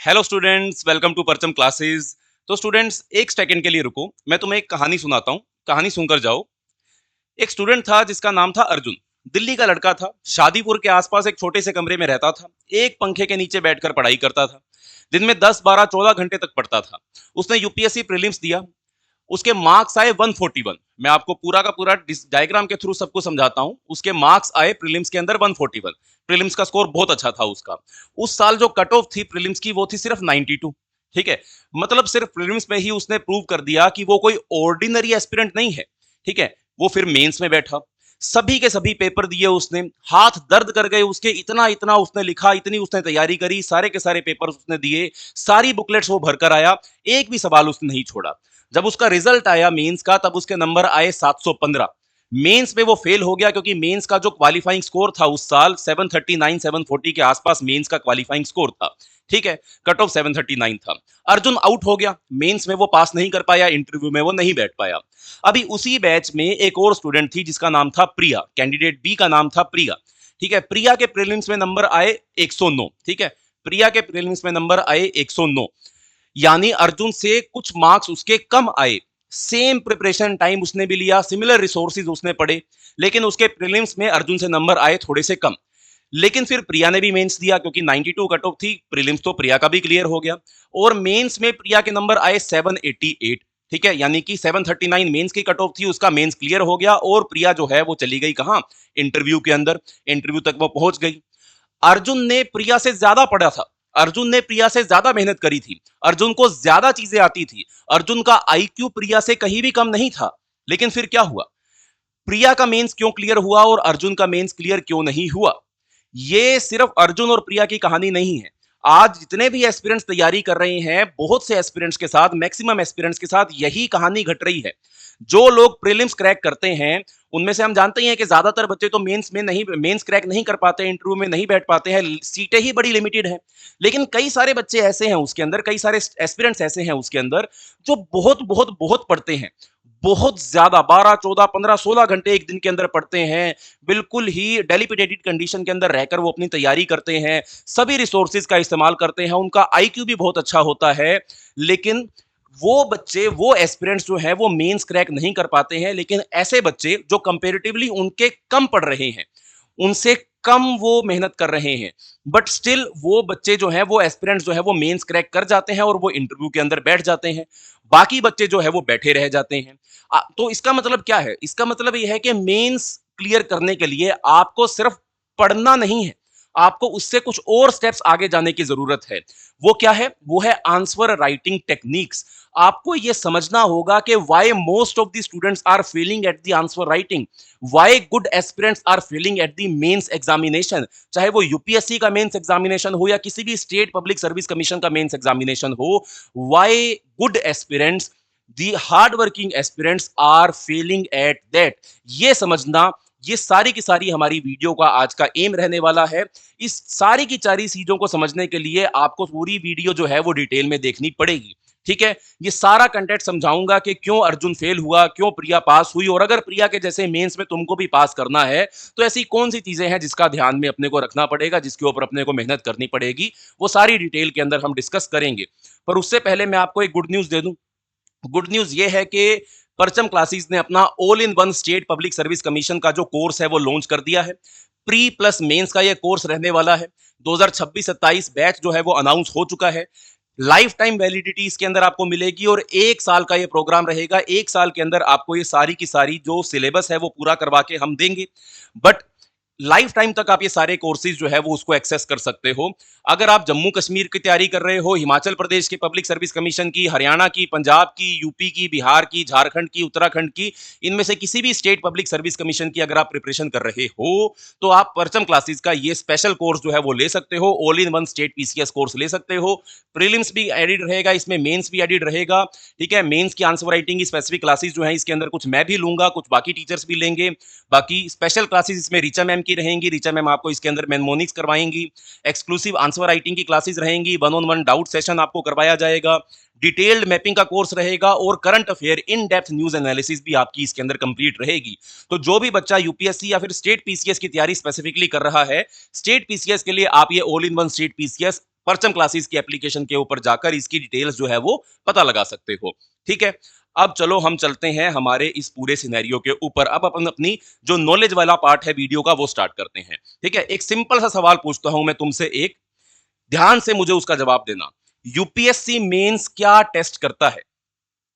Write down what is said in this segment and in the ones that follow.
Hello students, welcome to परचम classes. तो students एक सेकंड के लिए रुको, मैं तुम्हें एक कहानी सुनाता हूँ। कहानी सुनकर जाओ। एक स्टूडेंट था जिसका नाम था अर्जुन। दिल्ली का लड़का था, शादीपुर के आसपास एक छोटे से कमरे में रहता था। एक पंखे के नीचे बैठकर पढ़ाई करता था। दिन में 10 12 14 घंटे तक पढ़ता था। उसने यूपीएससी प्रीलिम्स दिया। उसके मार्क्स आए 141। मैं आपको पूरा का पूरा डायग्राम के थ्रू सबको समझाता हूं। उसके मार्क्स आए प्रीलिम्स के अंदर 141। प्रीलिम्स का स्कोर बहुत अच्छा था उसका। उस साल जो कट ऑफ थी प्रीलिम्स की वो थी सिर्फ 92। ठीक है, मतलब सिर्फ प्रीलिम्स में ही उसने प्रूव कर दिया कि वो कोई ऑर्डिनरी एस्पिरेंट नहीं है। ठीक है, वो फिर मेंस में बैठा। सभी के सभी पेपर दिए उसने। हाथ दर्द कर गए उसके, इतना इतना उसने लिखा, इतनी उसने तैयारी करी, सारे के सारे पेपर उसने दिए, सारी बुकलेट्स वो भरकर आया। एक भी सवाल उसने नहीं छोड़ा। जब उसका रिजल्ट आया मेंस का, तब उसके नंबर आए 715। मेंस में वो फेल हो गया क्योंकि मेंस का जो क्वालिफाइंग स्कोर था उस साल 739 740 के आसपास मेंस का क्वालिफाइंग स्कोर था। ठीक है, कट ऑफ 739 था। अर्जुन आउट हो गया, मेंस में वो पास नहीं कर पाया, इंटरव्यू में वो नहीं बैठ पाया। अभी उसी बैच में एक और स्टूडेंट थी जिसका नाम था प्रिया, कैंडिडेट बी का नाम था प्रिया। ठीक है, प्रिया के प्रीलिम्स में नंबर आए 109। ठीक है, प्रिया के प्रीलिम्स में नंबर आए 109, यानी अर्जुन से कुछ मार्क्स उसके कम आए। सेम प्रिपरेशन टाइम उसने भी लिया, सिमिलर रिसोर्सेज उसने पढ़े, लेकिन उसके प्रीलिम्स में अर्जुन से नंबर आए थोड़े से कम। लेकिन फिर प्रिया ने भी मेंस दिया क्योंकि 92 कट ऑफ थी। प्रीलिम्स तो प्रिया का भी क्लियर हो गया और मेंस में प्रिया के नंबर आए 788। ठीक है, यानी कि 739 मेंस की कट ऑफ थी, उसका मेंस क्लियर हो गया और प्रिया जो है वो चली गई कहां, इंटरव्यू के अंदर। इंटरव्यू तक वो पहुंच गई। अर्जुन ने प्रिया से ज्यादा पढ़ा था। अर्जुन ने प्रिया से ज्यादा मेहनत करी थी। अर्जुन को ज्यादा चीजें आती थी। अर्जुन का आईक्यू प्रिया से कहीं भी कम नहीं था। लेकिन फिर क्या हुआ? प्रिया का मेंस क्यों क्लियर हुआ और अर्जुन का मेंस क्लियर क्यों नहीं हुआ? ये सिर्फ अर्जुन और प्रिया की कहानी नहीं है। आज जितने भी एस्पिरेंट्स तैयारी कर रहे हैं, बहुत से एस्पिरेंट्स के साथ, मैक्सिमम एस्पिरेंट्स के साथ यही कहानी घट रही है। जो लोग प्रीलिम्स क्रैक करते हैं, उनमें से हम जानते हैं कि ज्यादातर बच्चे तो मेंस क्रैक नहीं कर पाते, इंटरव्यू में नहीं बैठ पाते हैं, सीटें ही बड़ी लिमिटेड हैं। लेकिन कई सारे बच्चे ऐसे हैं उसके अंदर, कई सारे एस्पिरेंट्स ऐसे हैं उसके अंदर जो बहुत बहुत बहुत पढ़ते हैं। बहुत ज्यादा 12 14 15 16 घंटे एक दिन के अंदर पढ़ते हैं। बिल्कुल ही डेलिपिटेटेड कंडीशन के अंदर रहकर वो अपनी तैयारी करते हैं, सभी रिसोर्सेज का इस्तेमाल करते हैं, उनका आईक्यू भी बहुत अच्छा होता है। लेकिन वो बच्चे, वो एस्पिरेंट्स जो है वो मेंस क्रैक नहीं कर पाते हैं। लेकिन ऐसे बच्चे जो कंपेरेटिवली उनके कम पढ़ रहे हैं, उनसे कम वो मेहनत कर रहे हैं, बट स्टिल वो बच्चे जो हैं, वो एस्पिरेंट्स जो है वो मेंस क्रैक कर जाते हैं और वो इंटरव्यू के अंदर बैठ जाते हैं। बाकी बच्चे जो है वो बैठे रह जाते हैं। तो इसका मतलब क्या है? इसका मतलब ये है कि मेंस क्लियर करने के लिए आपको सिर्फ पढ़ना नहीं है, आपको उससे कुछ और स्टेप्स आगे जाने की जरूरत है। वो क्या है? वो है आंसर राइटिंग टेक्निक्स। आपको ये समझना होगा कि why most of the students are failing at the answer writing, why good aspirants are failing at the mains examination. चाहे वो यूपीएससी का मेंस एग्जामिनेशन हो या किसी भी स्टेट पब्लिक सर्विस कमीशन का मेंस एग्जामिनेशन हो, why good aspirants, the hard working aspirants are failing at that. ये समझना, ये सारी की सारी हमारी वीडियो का आज का एम रहने वाला है। इस सारी की सारी चीजों को समझने के लिए आपको पूरी वीडियो जो है वो डिटेल में देखनी पड़ेगी। ठीक है, ये सारा कंटेंट समझाऊंगा कि क्यों अर्जुन फेल हुआ, क्यों प्रिया पास हुई, और अगर प्रिया के जैसे मेंस में तुमको भी पास करना है तो ऐसी कौन सी चीजें हैं जिसका ध्यान में अपने को रखना पड़ेगा, जिसके ऊपर अपने को मेहनत करनी पड़ेगी, वो सारी डिटेल के अंदर हम डिस्कस करेंगे। पर उससे पहले मैं आपको एक गुड न्यूज दे दूं। गुड न्यूज ये है कि परचम क्लासेस ने अपना all in one state public service commission का जो कोर्स है वो लॉन्च कर दिया है। प्री प्लस मेंस का ये कोर्स रहने वाला है। 2026-27 बैच जो है वो अनाउंस हो चुका है। लाइफ टाइम वैलिडिटी इसके अंदर आपको मिलेगी और एक साल का ये प्रोग्राम रहेगा। एक साल के अंदर आपको ये सारी की सारी जो सिलेबस है वो पूरा करवा के हम देंगे। बट लाइफ टाइम तक आप ये सारे कोर्सेज जो है वो उसको एक्सेस कर सकते हो। अगर आप जम्मू कश्मीर की तैयारी कर रहे हो, हिमाचल प्रदेश के पब्लिक सर्विस कमीशन की, हरियाणा की, पंजाब की, यूपी की, बिहार की, झारखंड की, उत्तराखंड की, इनमें से किसी भी स्टेट पब्लिक सर्विस कमीशन की अगर आप प्रिपरेशन कर रहे हो, तो आप परचम क्लासेस का ये स्पेशल कोर्स जो है वो ले सकते हो। All in one state PCS course ले सकते हो। प्रीलिम्स भी एडिड रहेगा इसमें, मेंस भी एडिड रहेगा। ठीक है, मेंस की आंसर राइटिंग की स्पेसिफिक क्लासेस जो है इसके अंदर कुछ मैं भी लूंगा, कुछ बाकी टीचर्स भी लेंगे। बाकी स्पेशल क्लासेस इसमें रीचा मैम की रहेंगी। रीचा मैम आपको इसके अंदर मेमोनिक्स करवाएंगी। एक्सक्लूसिव आंसर राइटिंग की क्लासेस रहेंगी। One on one doubt session आपको करवाया जाएगा। डिटेल्ड मैपिंग का कोर्स रहेगा और current affair in depth news analysis भी आपकी इसके अंदर कंप्लीट रहेगी। तो जो भी बच्चा यूपीएससी या फिर स्टेट पीसीएस की तैयारी स्पेसिफिकली कर रहा है, स्टेट पीसीएस के लिए आप ये all in one state PCS परचम क्लासेस की एप्लीकेशन के ऊपर जाकर इसकी डिटेल्स जो है वो पता लगा सकते हो। ठीक है, अब चलो हम चलते हैं हमारे इस पूरे सिनेरियो के ऊपर। अब अपन अपनी जो नॉलेज वाला पार्ट है वीडियो का वो स्टार्ट करते हैं। ठीक है, एक सिंपल सा सवाल पूछता हूं मैं तुमसे, एक ध्यान से मुझे उसका जवाब देना। यूपीएससी मेंस क्या टेस्ट करता है?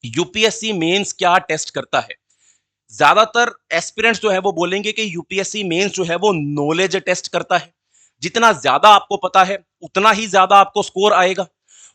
यूपीएससी मेंस क्या टेस्ट करता है? ज्यादातर एस्पिरेंट्स जो है वो बोलेंगे कि यूपीएससी मेंस जो है वो नॉलेज टेस्ट करता है। जितना ज्यादा आपको पता है उतना ही ज्यादा आपको स्कोर आएगा,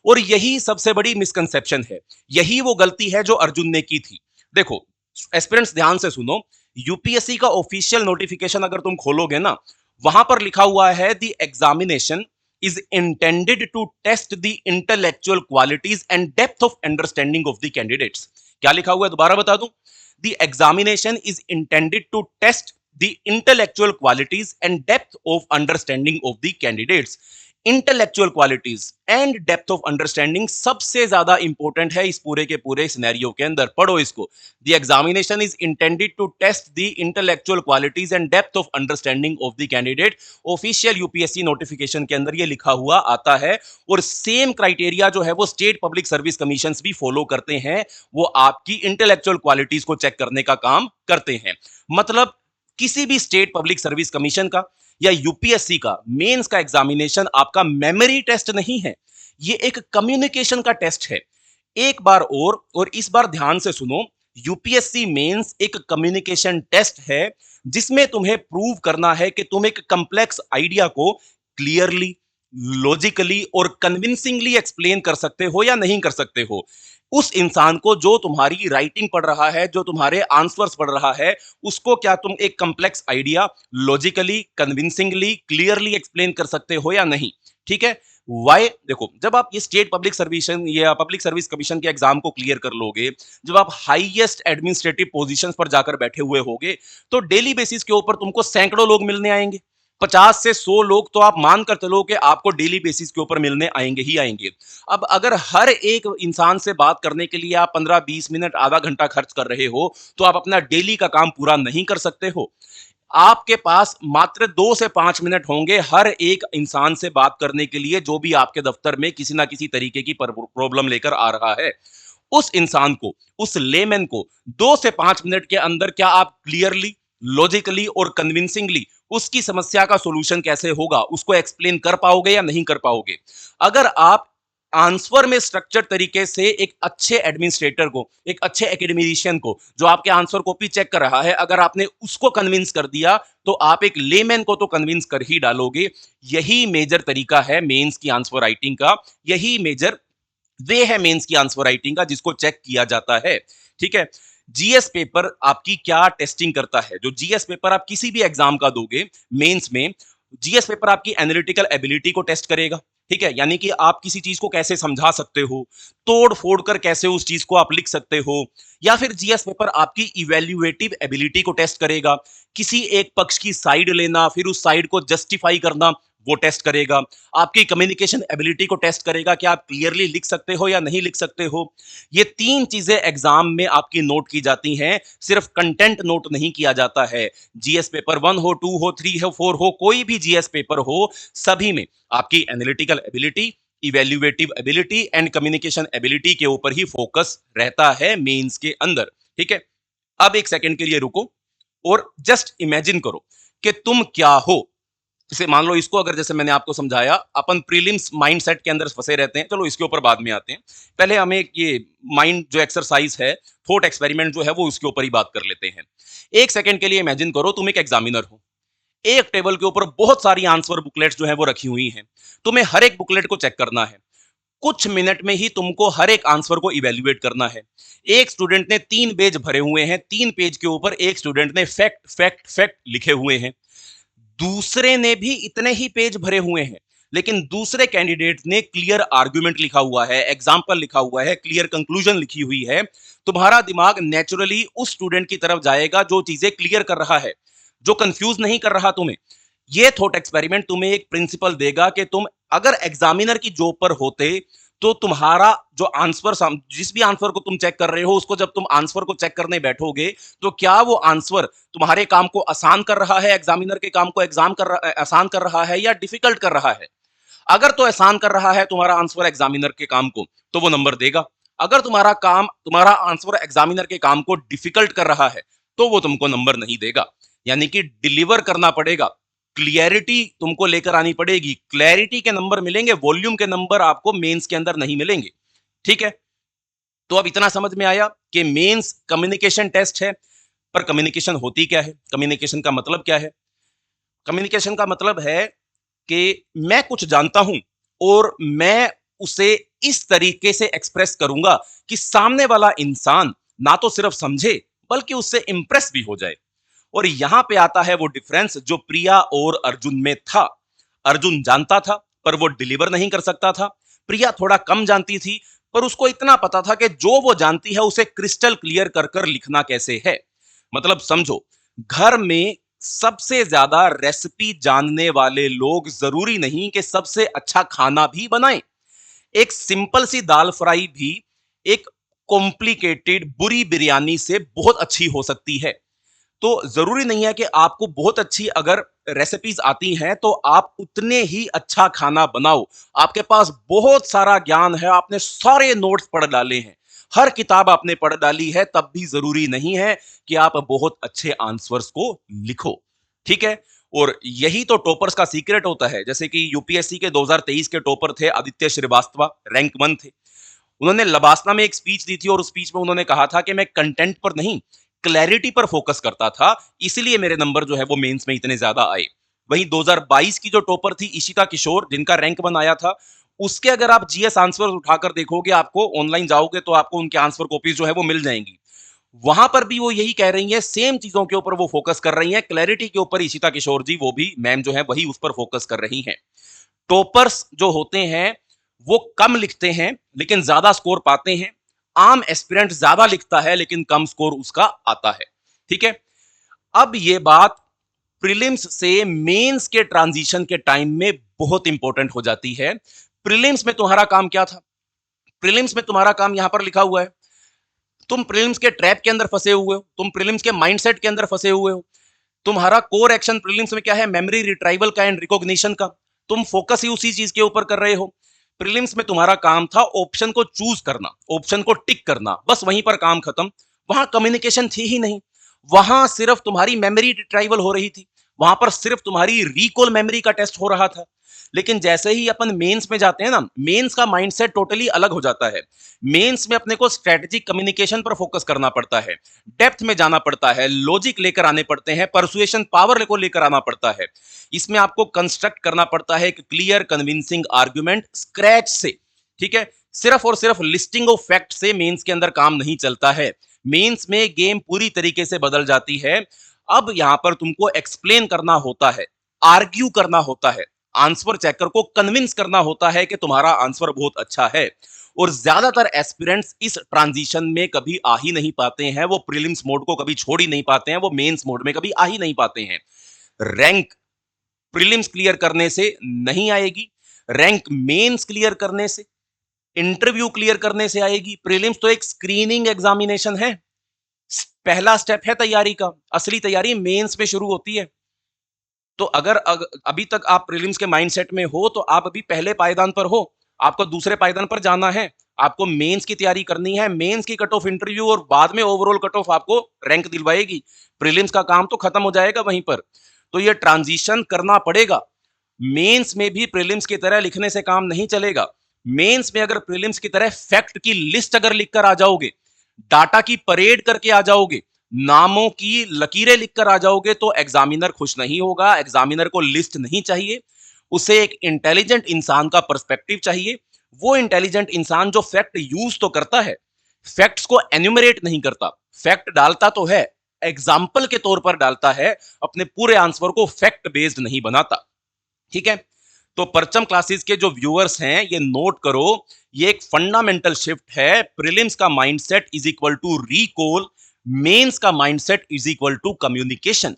और यही सबसे बड़ी मिसकंसेप्शन है। यही वो गलती है जो अर्जुन ने की थी। देखो एस्पिरेंट्स ध्यान से सुनो, यूपीएससी का ऑफिशियल नोटिफिकेशन अगर तुम खोलोगे ना, वहां पर लिखा हुआ है the examination is intended to test the intellectual qualities and depth of understanding of the candidates। क्या लिखा हुआ है दोबारा बता दूं? The examination is intended to test the intellectual qualities and depth of understanding of the candidates। Intellectual qualities and depth of understanding सबसे ज्यादा important है इस पूरे के पूरे सिनेरियो के अंदर। पढ़ो इसको, the examination is intended to test the intellectual qualities and depth of understanding of the candidate. Official UPSC notification के अंदर ये लिखा हुआ आता है, और सेम क्राइटेरिया जो है वो स्टेट पब्लिक सर्विस कमीशन भी फॉलो करते हैं। वो आपकी इंटेलेक्चुअल क्वालिटीज को चेक करने का काम करते हैं। मतलब किसी भी स्टेट पब्लिक सर्विस कमीशन का या यूपीएससी का मेंस का एग्जामिनेशन आपका मेमोरी टेस्ट नहीं है, ये एक कम्युनिकेशन का टेस्ट है। एक बार और इस बार ध्यान से सुनो, यूपीएससी मेंस एक कम्युनिकेशन टेस्ट है जिसमें तुम्हें प्रूव करना है कि तुम एक कॉम्प्लेक्स आइडिया को क्लियरली, लॉजिकली और कन्विंसिंगली एक्सप्लेन कर सकते हो या नहीं कर सकते हो। उस इंसान को जो तुम्हारी राइटिंग पढ़ रहा है, जो तुम्हारे आंसर्स पढ़ रहा है, उसको क्या तुम एक complex idea logically, convincingly, clearly explain कर सकते हो या नहीं? ठीक है, वाई देखो, जब आप ये स्टेट पब्लिक सर्विस या पब्लिक सर्विस कमीशन के एग्जाम को क्लियर कर लोगे, जब आप हाईएस्ट एडमिनिस्ट्रेटिव पोजीशंस पर जाकर बैठे हुए होगे, तो डेली बेसिस के ऊपर तुमको सैकड़ों लोग मिलने आएंगे। 50 से 100 लोग तो आप मान कर चलो कि आपको डेली बेसिस के ऊपर मिलने आएंगे ही आएंगे। अब अगर हर एक इंसान से बात करने के लिए आप 15-20 मिनट, आधा घंटा खर्च कर रहे हो, तो आप अपना डेली का काम पूरा नहीं कर सकते हो। आपके पास मात्र 2 से 5 मिनट होंगे हर एक इंसान से बात करने के लिए, जो भी आपके दफ्तर में किसी ना किसी तरीके की प्रॉब्लम लेकर आ रहा है। उस इंसान को, उस लेमैन को 2 से 5 मिनट के अंदर क्या आप क्लियरली, लॉजिकली और कन्विंसिंगली उसकी समस्या का सॉल्यूशन कैसे होगा उसको एक्सप्लेन कर पाओगे या नहीं कर पाओगे? अगर आप आंसर में स्ट्रक्चर तरीके से एक अच्छे एडमिनिस्ट्रेटर को, एक अच्छे एकेडमिशियन को जो आपके आंसर कॉपी चेक कर रहा है, अगर आपने उसको कन्विंस कर दिया, तो आप एक लेमैन को तो कन्विंस कर ही डालोगे। यही मेजर तरीका है मेंस की आंसर राइटिंग का, यही मेजर वे है मेंस की आंसर राइटिंग का जिसको चेक किया जाता है। ठीक है, जीएस पेपर आपकी क्या टेस्टिंग करता है? जो जीएस पेपर आप किसी भी एग्जाम का दोगे मेंस में, जीएस पेपर आपकी एनालिटिकल एबिलिटी को टेस्ट करेगा। ठीक है, यानी कि आप किसी चीज को कैसे समझा सकते हो, तोड़ फोड़ कर कैसे उस चीज को आप लिख सकते हो। या फिर जीएस पेपर आपकी इवैल्यूएटिव एबिलिटी को टेस्ट करेगा, किसी एक पक्ष की साइड लेना, फिर उस साइड को जस्टिफाई करना, वो टेस्ट करेगा। आपकी कम्युनिकेशन एबिलिटी को टेस्ट करेगा कि आप क्लियरली लिख सकते हो या नहीं लिख सकते हो। ये 3 चीजें एग्जाम में आपकी नोट की जाती हैं, सिर्फ कंटेंट नोट नहीं किया जाता है। जीएस पेपर 1 हो, 2 हो, 3 हो, 4 हो, कोई भी जीएस पेपर हो, सभी में आपकी analytical ability, evaluative ability and communication ability के ऊपर ही फोकस रहता है मेंस के अंदर। ठीक है, अब एक सेकंड के लिए रुको और जस्ट इमेजिन करो कि तुम क्या हो। जैसे मान लो इसको, अगर जैसे मैंने आपको समझाया, अपन प्रीलिम्स माइंडसेट के अंदर फंसे रहते हैं, चलो इसके ऊपर बाद में आते हैं। पहले हमें ये माइंड जो एक्सरसाइज है, थॉट एक्सपेरिमेंट जो है, वो उसके ऊपर ही बात कर लेते हैं। एक सेकंड के लिए इमेजिन करो तुम एक एग्जामिनर हो। एक टेबल के ऊपर बहुत सारी आंसर बुकलेट्स जो है वो रखी हुई हैं। तुम्हें हर एक बुकलेट को चेक करना है। कुछ मिनट में ही तुमको हर एक आंसर को इवेल्युएट करना है। एक स्टूडेंट ने 3 पेज भरे हुए हैं, 3 पेज के ऊपर एक स्टूडेंट ने फैक्ट फैक्ट फैक्ट लिखे हुए हैं। दूसरे ने भी इतने ही पेज भरे हुए हैं, लेकिन दूसरे कैंडिडेट ने क्लियर आर्गुमेंट लिखा हुआ है, एग्जाम्पल लिखा हुआ है, क्लियर कंक्लूजन लिखी हुई है। तुम्हारा दिमाग नेचुरली उस स्टूडेंट की तरफ जाएगा जो चीजें क्लियर कर रहा है, जो कंफ्यूज नहीं कर रहा तुम्हें। ये थॉट एक्सपेरिमेंट तुम्हें एक प्रिंसिपल देगा कि तुम अगर एग्जामिनर की जॉब पर होते, तो तुम्हारा जो आंसर, जिस भी आंसर को तुम चेक कर रहे हो, उसको जब तुम आंसर को चेक करने बैठोगे, तो क्या वो आंसर तुम्हारे काम को आसान कर रहा है, एग्जामिनर के काम को आसान कर रहा है या डिफिकल्ट कर रहा है? अगर तो आसान कर रहा है तुम्हारा आंसर एग्जामिनर के काम को तो वो नंबर देगा, अगर तुम्हारा आंसर एग्जामिनर के काम को डिफिकल्ट कर रहा है तो वो तुमको नंबर नहीं देगा। यानी कि डिलीवर करना पड़ेगा, क्लियरिटी तुमको लेकर आनी पड़ेगी, क्लैरिटी के नंबर मिलेंगे, वॉल्यूम के नंबर आपको मेंस के अंदर नहीं मिलेंगे। ठीक है, तो अब इतना समझ में आया कि मेंस कम्युनिकेशन टेस्ट है। पर कम्युनिकेशन होती क्या है, कम्युनिकेशन का मतलब क्या है? कम्युनिकेशन का मतलब है कि मैं कुछ जानता हूं और मैं उसे इस तरीके से एक्सप्रेस करूंगा कि सामने वाला इंसान ना तो सिर्फ समझे बल्कि उससे इंप्रेस भी हो जाए। और यहां पे आता है वो डिफरेंस जो प्रिया और अर्जुन में था। अर्जुन जानता था पर वो डिलीवर नहीं कर सकता था। प्रिया थोड़ा कम जानती थी पर उसको इतना पता था कि जो वो जानती है उसे क्रिस्टल क्लियर कर कर लिखना कैसे है। मतलब समझो, घर में सबसे ज्यादा रेसिपी जानने वाले लोग जरूरी नहीं कि सबसे अच्छा खाना भी बनाएं। एक सिंपल सी दाल फ्राई भी एक कॉम्प्लिकेटेड बुरी बिरयानी से बहुत अच्छी हो सकती है। तो जरूरी नहीं है कि आपको बहुत अच्छी अगर रेसिपीज आती हैं तो आप उतने ही अच्छा खाना बनाओ। आपके पास बहुत सारा ज्ञान है, आपने सारे नोट्स पढ़ डाले हैं, हर किताब आपने पढ़ डाली है, तब भी जरूरी नहीं है कि आप बहुत अच्छे आंसर्स को लिखो। ठीक है, और यही तो टॉपर्स का सीक्रेट होता है। जैसे कि यूपीएससी के 2023 के टॉपर थे आदित्य श्रीवास्तव, रैंक 1 थे। उन्होंने लबासना में एक स्पीच दी थी और उस स्पीच में उन्होंने कहा था कि मैं कंटेंट पर नहीं, क्लैरिटी पर फोकस करता था, इसलिए मेरे नंबर जो है वो मेंस में इतने ज्यादा आए। वहीं 2022 की जो टॉपर थी ईशिता किशोर, जिनका रैंक 1 आया था, उसके अगर आप जीएस आंसर उठाकर देखोगे, आपको ऑनलाइन जाओगे तो आपको उनके आंसर कॉपीज जो है वो मिल जाएंगी। वहां पर भी वो यही कह रही है, सेम चीजों के ऊपर वो फोकस कर रही है, क्लैरिटी के ऊपर ईशिता किशोर जी, वो भी मैम जो है वही उस पर फोकस कर रही हैं। टॉपर्स जो होते हैं वो कम लिखते हैं लेकिन ज्यादा स्कोर पाते हैं। आम एस्पिरेंट ज्यादा लिखता है लेकिन कम स्कोर उसका आता है। ठीक है, अब ये बात प्रीलिम्स से मेंस के ट्रांजिशन के टाइम में बहुत इंपॉर्टेंट हो जाती है। प्रीलिम्स में तुम्हारा काम क्या था? प्रीलिम्स में तुम्हारा काम यहां पर लिखा हुआ है, तुम प्रीलिम्स के ट्रैप के अंदर फंसे हुए हो, तुम प्रीलिम्स के माइंडसेट के अंदर फंसे हुए हो। तुम्हारा कोर एक्शन प्रीलिम्स में क्या है? मेमोरी रिट्राइवल का एंड रिकॉग्निशन का। तुम फोकस ही उसी चीज के ऊपर कर रहे हो। प्रीलिम्स में तुम्हारा काम था ऑप्शन को चूज करना, ऑप्शन को टिक करना, बस वहीं पर काम खत्म। वहां कम्युनिकेशन थी ही नहीं, वहां सिर्फ तुम्हारी मेमोरी रिट्राइवल हो रही थी, वहां पर सिर्फ तुम्हारी रिकॉल मेमोरी का टेस्ट हो रहा था। लेकिन जैसे ही अपन मेंस में जाते हैं ना, मेंस का माइंडसेट टोटली अलग हो जाता है। मेंस में अपने को स्ट्रेटेजिक कम्युनिकेशन पर फोकस करना पड़ता है, डेप्थ में जाना पड़ता है, लॉजिक लेकर आने पड़ते हैं, परसुएशन पावर को लेकर आना पड़ता है। इसमें आपको कंस्ट्रक्ट करना पड़ता है एक क्लियर कन्विंसिंग आर्गुमेंट स्क्रैच से। ठीक है, सिर्फ और सिर्फ लिस्टिंग ऑफ फैक्ट से मेंस के अंदर काम नहीं चलता है। मेंस में गेम पूरी तरीके से बदल जाती है। अब यहां पर तुमको एक्सप्लेन करना होता है, आर्ग्यू करना होता है, आंसर चेकर को कन्विंस करना होता है कि तुम्हारा आंसर बहुत अच्छा है। और ज्यादातर एस्पिरेंट्स इस ट्रांजिशन में कभी आ ही नहीं पाते हैं, वो प्रीलिम्स मोड को कभी छोड़ ही नहीं पाते हैं, वो मेंस मोड में कभी आ ही नहीं पाते हैं। रैंक प्रीलिम्स क्लियर करने से नहीं आएगी, रैंक मेंस क्लियर करने से, इंटरव्यू क्लियर करने से आएगी। प्रीलिम्स तो एक स्क्रीनिंग एग्जामिनेशन है, पहला स्टेप है तैयारी का, असली तैयारी मेंस में शुरू होती है। तो अगर अभी तक आप प्रीलिम्स के माइंडसेट में हो तो आप अभी पहले पायदान पर हो, आपको दूसरे पायदान पर जाना है। आपको मेंस की तैयारी करनी है, मेंस की कट ऑफ इंटरव्यू और बाद में ओवरऑल कट ऑफ आपको रैंक दिलवाएगी। प्रीलिम्स का काम तो खत्म हो जाएगा वहीं पर। तो ये ट्रांजिशन करना पड़ेगा। मेंस में भी प्रीलिम्स की तरह लिखने से काम नहीं चलेगा। मेंस में अगर प्रीलिम्स की तरह फैक्ट की लिस्ट अगर लिखकर आ जाओगे, डाटा की परेड करके आ जाओगे, नामों की लकीरें लिखकर आ जाओगे तो एग्जामिनर खुश नहीं होगा। एग्जामिनर को लिस्ट नहीं चाहिए, उसे एक इंटेलिजेंट इंसान का पर्सपेक्टिव चाहिए। वो इंटेलिजेंट इंसान जो फैक्ट यूज तो करता है, फैक्ट्स को एन्यूमरेट नहीं करता। फैक्ट डालता तो है, एग्जाम्पल के तौर पर डालता है, अपने पूरे आंसर को फैक्ट बेस्ड नहीं बनाता। ठीक है, तो परचम क्लासेस के जो व्यूअर्स हैं ये नोट करो, ये एक फंडामेंटल शिफ्ट है। प्रीलिम्स का mindset is equal to recall, mains का mindset is equal to communication.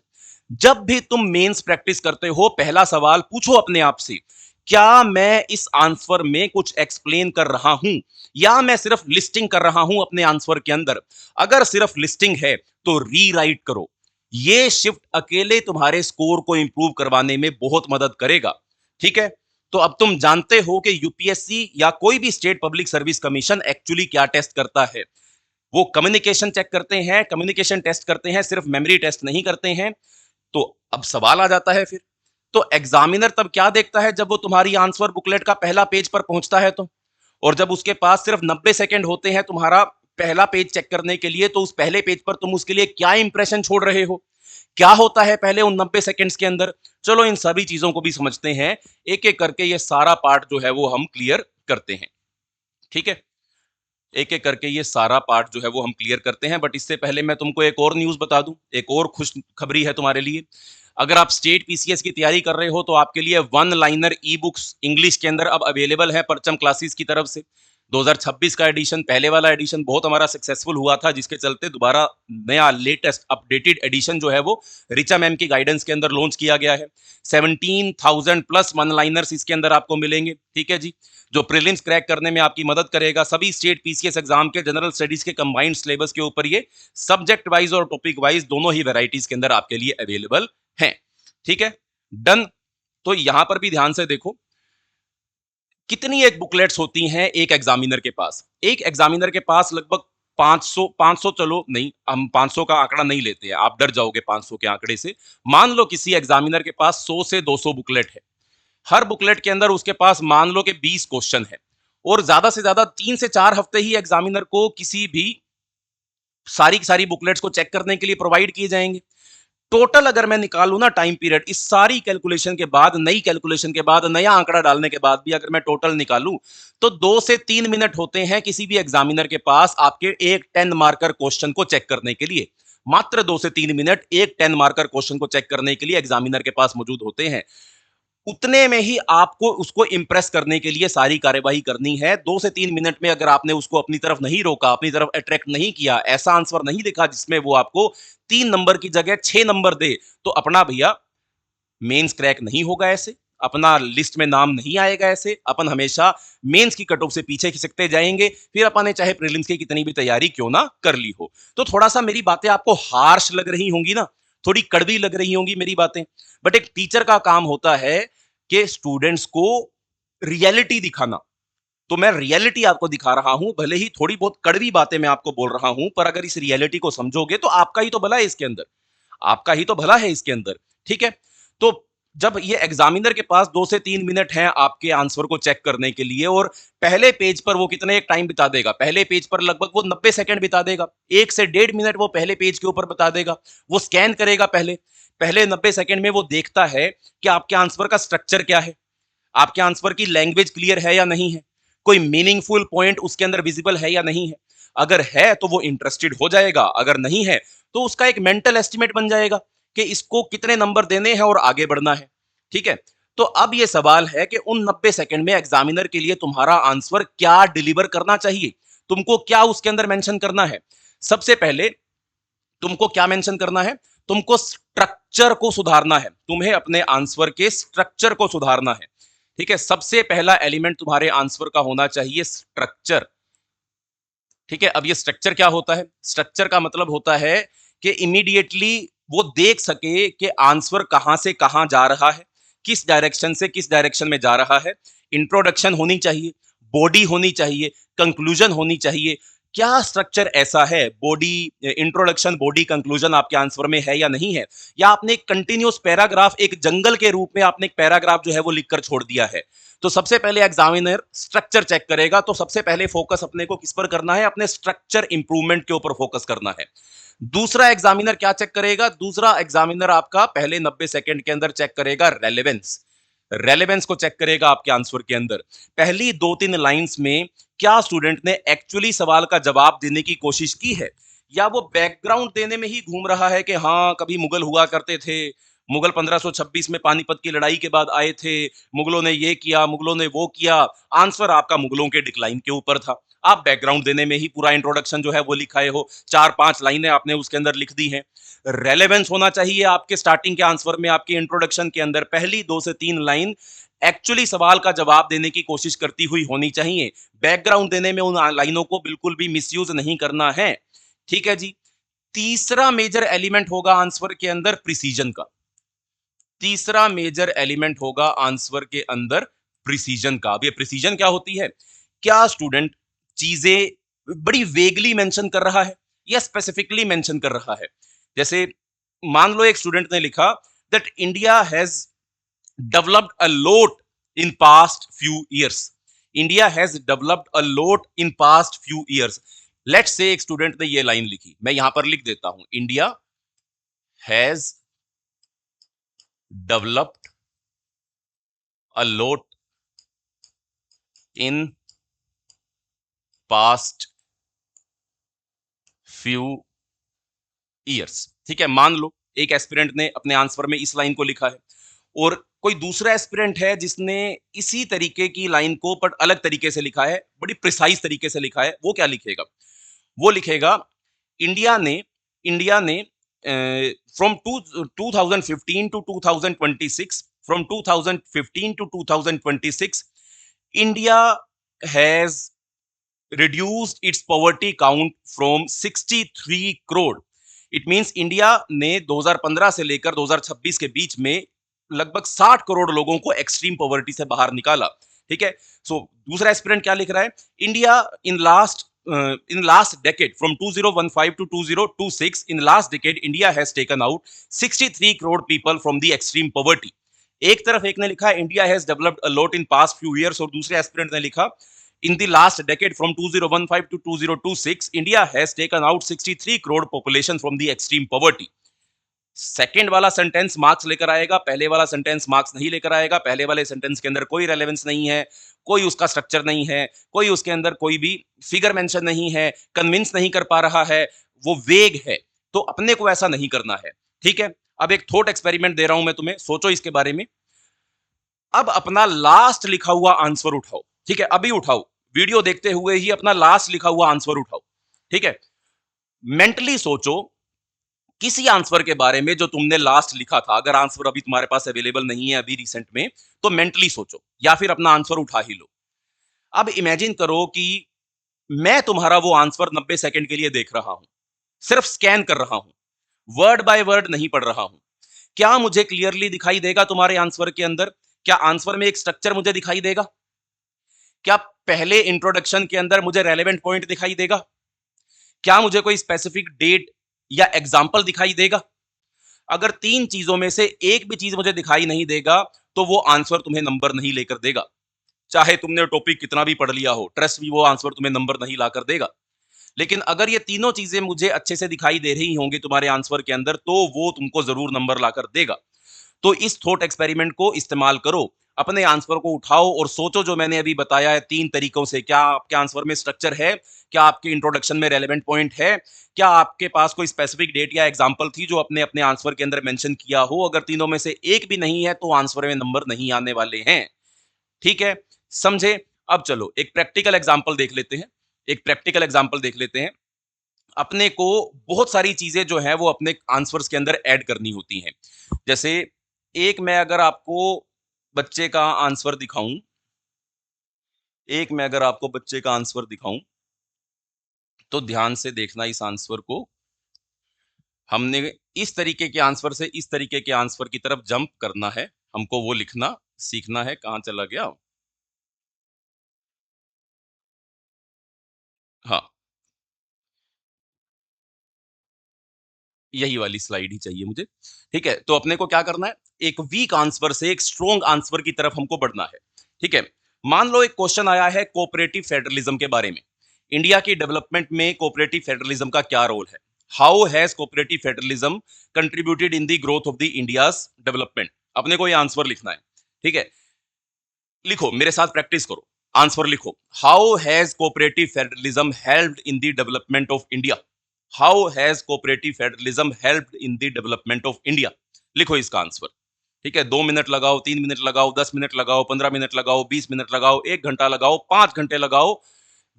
जब भी तुम मेंस प्रैक्टिस करते हो, पहला सवाल पूछो अपने आप से, क्या मैं इस आंसर में कुछ एक्सप्लेन कर रहा हूं या मैं सिर्फ लिस्टिंग कर रहा हूं अपने आंसर के अंदर? अगर सिर्फ लिस्टिंग है तो रीराइट करो। ये शिफ्ट अकेले तुम्हारे स्कोर को इंप्रूव करवाने में बहुत मदद करेगा। ठीक है, तो अब तुम जानते हो कि यूपीएससी या कोई भी state public service commission actually क्या टेस्ट करता है। वो कम्युनिकेशन चेक करते हैं, कम्युनिकेशन टेस्ट करते हैं, सिर्फ मेमोरी टेस्ट नहीं करते हैं। तो अब सवाल आ जाता है फिर, तो एग्जामिनर तब क्या देखता है जब वो तुम्हारी आंसर बुकलेट का पहला पेज पर पहुंचता है तो, और जब उसके पास सिर्फ 90 सेकंड होते हैं तुम्हारा पहला पेज चेक करने के लिए, तो उस पहले पेज पर तुम उसके लिए क्या इंप्रेशन छोड़ रहे हो, क्या होता है पहले उन 90 सेकंड्स के अंदर। चलो इन सभी चीजों को भी समझते हैं, एक एक करके ये सारा पार्ट जो है वो हम क्लियर करते हैं। ठीक है, एक एक करके ये सारा पार्ट जो है वो हम क्लियर करते हैं। बट इससे पहले मैं तुमको एक और न्यूज बता दूं, एक और खुश खबरी है तुम्हारे लिए। अगर आप स्टेट पीसीएस की तैयारी कर रहे हो तो आपके लिए one liner e books English के अंदर अब अवेलेबल है परचम क्लासेस की तरफ से। 2026 का एडिशन, पहले वाला एडिशन बहुत हमारा सक्सेसफुल हुआ था, जिसके चलते दोबारा नया लेटेस्ट अपडेटेड एडिशन जो है वो रिचा मैम की गाइडेंस के अंदर लॉन्च किया गया है। 17,000 प्लस वन लाइनर्स इसके अंदर आपको मिलेंगे। ठीक है जी, जो प्रीलिम्स क्रैक करने में आपकी मदद करेगा। सभी स्टेट पीसीएस एग्जाम के जनरल स्टडीज के कंबाइंड सिलेबस के ऊपर ये सब्जेक्ट वाइज और टॉपिक वाइज दोनों ही वैरायटीज के अंदर आपके लिए अवेलेबल हैं। ठीक है, डन। तो यहां पर भी ध्यान से देखो कितनी एक बुकलेट्स होती हैं एक एग्जामिनर के पास। एक एग्जामिनर के पास लगभग 500 चलो नहीं, हम 500 का आंकड़ा नहीं लेते हैं, आप डर जाओगे 500 के आंकड़े से। मान लो किसी एग्जामिनर के पास 100 से 200 बुकलेट है, हर बुकलेट के अंदर उसके पास मान लो कि 20 क्वेश्चन है, और ज्यादा से ज्यादा 3 से 4 हफ्ते ही एग्जामिनर को किसी भी सारी की सारी बुकलेट्स को चेक करने के लिए प्रोवाइड किए जाएंगे। टोटल अगर मैं निकालू ना टाइम पीरियड, इस सारी कैलकुलेशन के बाद, नई कैलकुलेशन के बाद, नया आंकड़ा डालने के बाद भी अगर मैं टोटल निकालूं, तो 2 से 3 मिनट होते हैं किसी भी एग्जामिनर के पास आपके एक 10 मार्कर क्वेश्चन को चेक करने के लिए। मात्र 2 से 3 मिनट एक 10 मार्कर क्वेश्चन को चेक करने के लिए एग्जामिनर के पास मौजूद होते हैं। उतने में ही आपको उसको इंप्रेस करने के लिए सारी कार्यवाही करनी है। 2 से 3 मिनट में अगर आपने उसको अपनी तरफ नहीं रोका, अपनी तरफ अट्रैक्ट नहीं किया, ऐसा आंसर नहीं लिखा जिसमें वो आपको 3 नंबर की जगह 6 नंबर दे, तो अपना भैया मेंस क्रैक नहीं होगा ऐसे, अपना लिस्ट में नाम नहीं आएगा ऐसे, अपन हमेशा मेंस की कट ऑफ से पीछे खिसकते जाएंगे, फिर अपन ने चाहे प्रीलिम्स की कितनी भी तैयारी क्यों ना कर ली हो। तो थोड़ा सा मेरी बातें आपको हार्श लग रही होंगी ना, थोड़ी कड़वी लग रही होंगी मेरी बातें, बट एक टीचर का काम होता है कि स्टूडेंट्स को रियलिटी दिखाना। तो मैं रियलिटी आपको दिखा रहा हूं, भले ही थोड़ी बहुत कड़वी बातें मैं आपको बोल रहा हूं, पर अगर इस रियलिटी को समझोगे तो आपका ही तो भला है इसके अंदर, आपका ही तो भला है इसके अंदर। ठीक है, तो जब ये एग्जामिनर के पास 2 से 3 मिनट हैं आपके आंसर को चेक करने के लिए, और पहले पेज पर वो कितने एक टाइम बिता देगा, पहले पेज पर लगभग वो 90 सेकंड बिता देगा, 1 से 1.5 मिनट वो पहले पेज के ऊपर बता देगा। वो स्कैन करेगा, पहले पहले 90 सेकंड में वो देखता है कि आपके आंसर का स्ट्रक्चर क्या है, आपके आंसर की लैंग्वेज क्लियर है या नहीं है, कोई मीनिंगफुल पॉइंट उसके अंदर विजिबल है या नहीं है। अगर है तो वो इंटरेस्टेड हो जाएगा, अगर नहीं है तो उसका एक मेंटल एस्टिमेट बन जाएगा कि इसको कितने नंबर देने हैं और आगे बढ़ना है। ठीक है, तो अब ये सवाल है कि उन 90 सेकंड में एग्जामिनर के लिए तुम्हारा आंसर क्या डिलीवर करना चाहिए, तुमको क्या उसके अंदर मेंशन करना है। सबसे पहले तुमको क्या मेंशन करना है, तुमको स्ट्रक्चर को सुधारना है, तुम्हें अपने आंसर के स्ट्रक्चर को सुधारना है। ठीक है, सबसे पहला एलिमेंट तुम्हारे आंसर का होना चाहिए स्ट्रक्चर। ठीक है, अब ये स्ट्रक्चर क्या होता है, स्ट्रक्चर का मतलब होता है कि इमीडिएटली वो देख सके कि आंसर कहां से कहां जा रहा है, किस डायरेक्शन से किस डायरेक्शन में जा रहा है। इंट्रोडक्शन होनी चाहिए, बॉडी होनी चाहिए, कंक्लूजन होनी चाहिए। क्या स्ट्रक्चर ऐसा है, बॉडी, इंट्रोडक्शन, बॉडी, कंक्लूजन आपके आंसर में है या नहीं है, या आपने एक कंटिन्यूस पैराग्राफ, एक जंगल के रूप में आपने एक पैराग्राफ जो है वो लिखकर छोड़ दिया है। तो सबसे पहले एग्जामिनर स्ट्रक्चर चेक करेगा, तो सबसे पहले फोकस अपने को किस पर करना है, अपने स्ट्रक्चर इंप्रूवमेंट के ऊपर फोकस करना है। दूसरा एग्जामिनर क्या चेक करेगा, दूसरा एग्जामिनर आपका पहले 90 सेकंड के अंदर चेक करेगा रेलेवेंस। रेलेवेंस को चेक करेगा आपके आंसर के अंदर, पहली 2-3 लाइंस में क्या स्टूडेंट ने एक्चुअली सवाल का जवाब देने की कोशिश की है, या वो बैकग्राउंड देने में ही घूम रहा है कि हाँ कभी मुगल हुआ करते थे, मुगल 1526 में पानीपत की लड़ाई के बाद आए थे, मुगलों ने ये किया, मुगलों ने वो किया। आंसर आपका मुगलों के डिक्लाइन के ऊपर था, आप बैकग्राउंड देने में ही पूरा इंट्रोडक्शन जो है वो लिखाए हो, 4-5 लाइनें आपने उसके अंदर लिख दी हैं। रेलेवेंस होना चाहिए आपके स्टार्टिंग के आंसर में, आपके इंट्रोडक्शन के अंदर पहली 2 से 3 लाइन एक्चुअली सवाल का जवाब देने की कोशिश करती हुई होनी चाहिए। बैकग्राउंड देने में उन लाइनों को बिल्कुल भी मिसयूज नहीं करना है। ठीक है जी, तीसरा मेजर एलिमेंट होगा आंसर के अंदर प्रिसीजन का, तीसरा मेजर एलिमेंट होगा आंसर के अंदर प्रिसीजन का। अब ये प्रिसीजन क्या होती है? क्या स्टूडेंट चीजें बड़ी वेगली मेंशन कर रहा है या स्पेसिफिकली मेंशन कर रहा है? जैसे मान लो एक स्टूडेंट ने लिखा that India has developed a lot in past few years. India has developed a lot in past few years. Let's say एक स्टूडेंट ने ये लाइन लिखी, मैं यहां पर लिख देता हूं, India has developed a lot in past few years. ठीक है, मान लो एक एस्पिरेंट ने अपने आंसर में इस लाइन को लिखा है और कोई दूसरा एस्पिरेंट है जिसने इसी तरीके की लाइन को बट अलग तरीके से लिखा है, बड़ी प्रिसाइज तरीके से लिखा है। वो क्या लिखेगा? वो लिखेगा इंडिया ने from 2015 to 2026, from 2015 to 2026 India has reduced its poverty count from 63 crore. It means India ने 2015 से लेकर 2026 के बीच में लगभग 60 करोड़ लोगों को एक्सट्रीम पॉवर्टी से बाहर निकाला। ठीक है, सो दूसरा एस्पिरेंट क्या लिख रहा है? India in last decade from 2015 to 2026 in last decade India has taken out 63 crore people from the extreme poverty। एक तरफ एक ने लिखा India has developed a lot in past few years और दूसरे एस्पिरेंट ने लिखा in the last decade from 2015 to 2026 India has taken out 63 crore population from the extreme poverty। Second वाला सेंटेंस मार्क्स लेकर आएगा, पहले वाला सेंटेंस मार्क्स नहीं लेकर आएगा। पहले वाले सेंटेंस के अंदर कोई रेलेवेंस नहीं है, कोई उसका स्ट्रक्चर नहीं है, कोई उसके अंदर कोई भी फिगर मेंशन नहीं है, कन्विंस नहीं कर पा रहा है, वो वेग है। तो अपने को ऐसा नहीं करना है। ठीक है, अब एक थॉट एक्सपेरिमेंट दे रहा हूं मैं तुम्हें, सोचो इसके बारे में। अब अपना लास्ट लिखा हुआ आंसर उठाओ। ठीक है, अभी उठाओ, वीडियो देखते हुए ही अपना लास्ट लिखा हुआ आंसर उठाओ। ठीक है, मेंटली सोचो किसी आंसर के बारे में जो तुमने लास्ट लिखा था। अगर आंसर अभी तुम्हारे पास अवेलेबल नहीं है अभी रिसेंट में, तो मेंटली सोचो या फिर अपना आंसर उठा ही लो। अब इमेजिन करो कि मैं तुम्हारा वो आंसर 90 सेकंड के लिए देख रहा हूं, सिर्फ स्कैन कर रहा हूं, वर्ड बाय वर्ड नहीं पढ़ रहा हूं। क्या मुझे क्लियरली दिखाई देगा तुम्हारे आंसर के अंदर? क्या आंसर में एक स्ट्रक्चर मुझे दिखाई देगा? क्या पहले इंट्रोडक्शन के अंदर मुझे रेलेवेंट पॉइंट दिखाई देगा? क्या मुझे कोई स्पेसिफिक डेट या एग्जाम्पल दिखाई देगा? अगर तीन चीजों में से एक भी चीज मुझे दिखाई नहीं देगा तो वो आंसर तुम्हें नंबर नहीं लेकर देगा। चाहे तुमने टॉपिक कितना भी पढ़ लिया हो, ट्रस्ट भी वो आंसर तुम्हें नंबर नहीं लाकर देगा। लेकिन अगर ये तीनों चीजें मुझे अच्छे से दिखाई दे रही होंगी तुम्हारे आंसर के अंदर, तो वो तुमको जरूर नंबर लाकर देगा। तो इस थॉट एक्सपेरिमेंट को इस्तेमाल करो, अपने आंसर को उठाओ और सोचो जो मैंने अभी बताया है तीन तरीकों से। क्या आपके आंसर में स्ट्रक्चर है? क्या आपके इंट्रोडक्शन में रेलेवेंट पॉइंट है? क्या आपके पास कोई स्पेसिफिक डेट या एग्जांपल थी जो अपने अपने आंसर के अंदर मेंशन किया हो? अगर तीनों में से एक भी नहीं है तो आंसर में नंबर नहीं आने वाले हैं। ठीक है, समझे? अब चलो एक प्रैक्टिकल एग्जांपल देख लेते हैं। एक प्रैक्टिकल एग्जांपल देख लेते हैं। अपने को बहुत सारी चीजें जो है वो अपने आंसर्स के अंदर ऐड करनी होती हैं। जैसे एक मैं अगर आपको बच्चे का आंसर दिखाऊं, तो ध्यान से देखना इस आंसर को। हमने इस तरीके के आंसर से इस तरीके के आंसर की तरफ जंप करना है, हमको वो लिखना सीखना है। कहां चला गया? हाँ, यही वाली स्लाइड ही चाहिए मुझे। ठीक है, तो अपने को क्या करना है? एक वीक आंसर से एक स्ट्रॉन्ग आंसर की तरफ हमको बढ़ना है। ठीक है, मान लो एक क्वेश्चन आया है कोऑपरेटिव फेडरलिज्म के बारे में। इंडिया की डेवलपमेंट में कोऑपरेटिव फेडरलिज्म का क्या रोल है? How has cooperative federalism contributed in the growth of the India's development? अपने को ये आंसर लिखना है। ठीक है, लिखो, मेरे साथ प्रैक्टिस करो, आंसर लिखो। How has cooperative federalism helped in the development of India? How has cooperative federalism helped in the development of India? लिखो इसका आंसर। ठीक है, 2 मिनट लगाओ, 3 मिनट लगाओ, 10 मिनट लगाओ, 15 मिनट लगाओ, 20 मिनट लगाओ, 1 घंटा लगाओ, 5 घंटे लगाओ।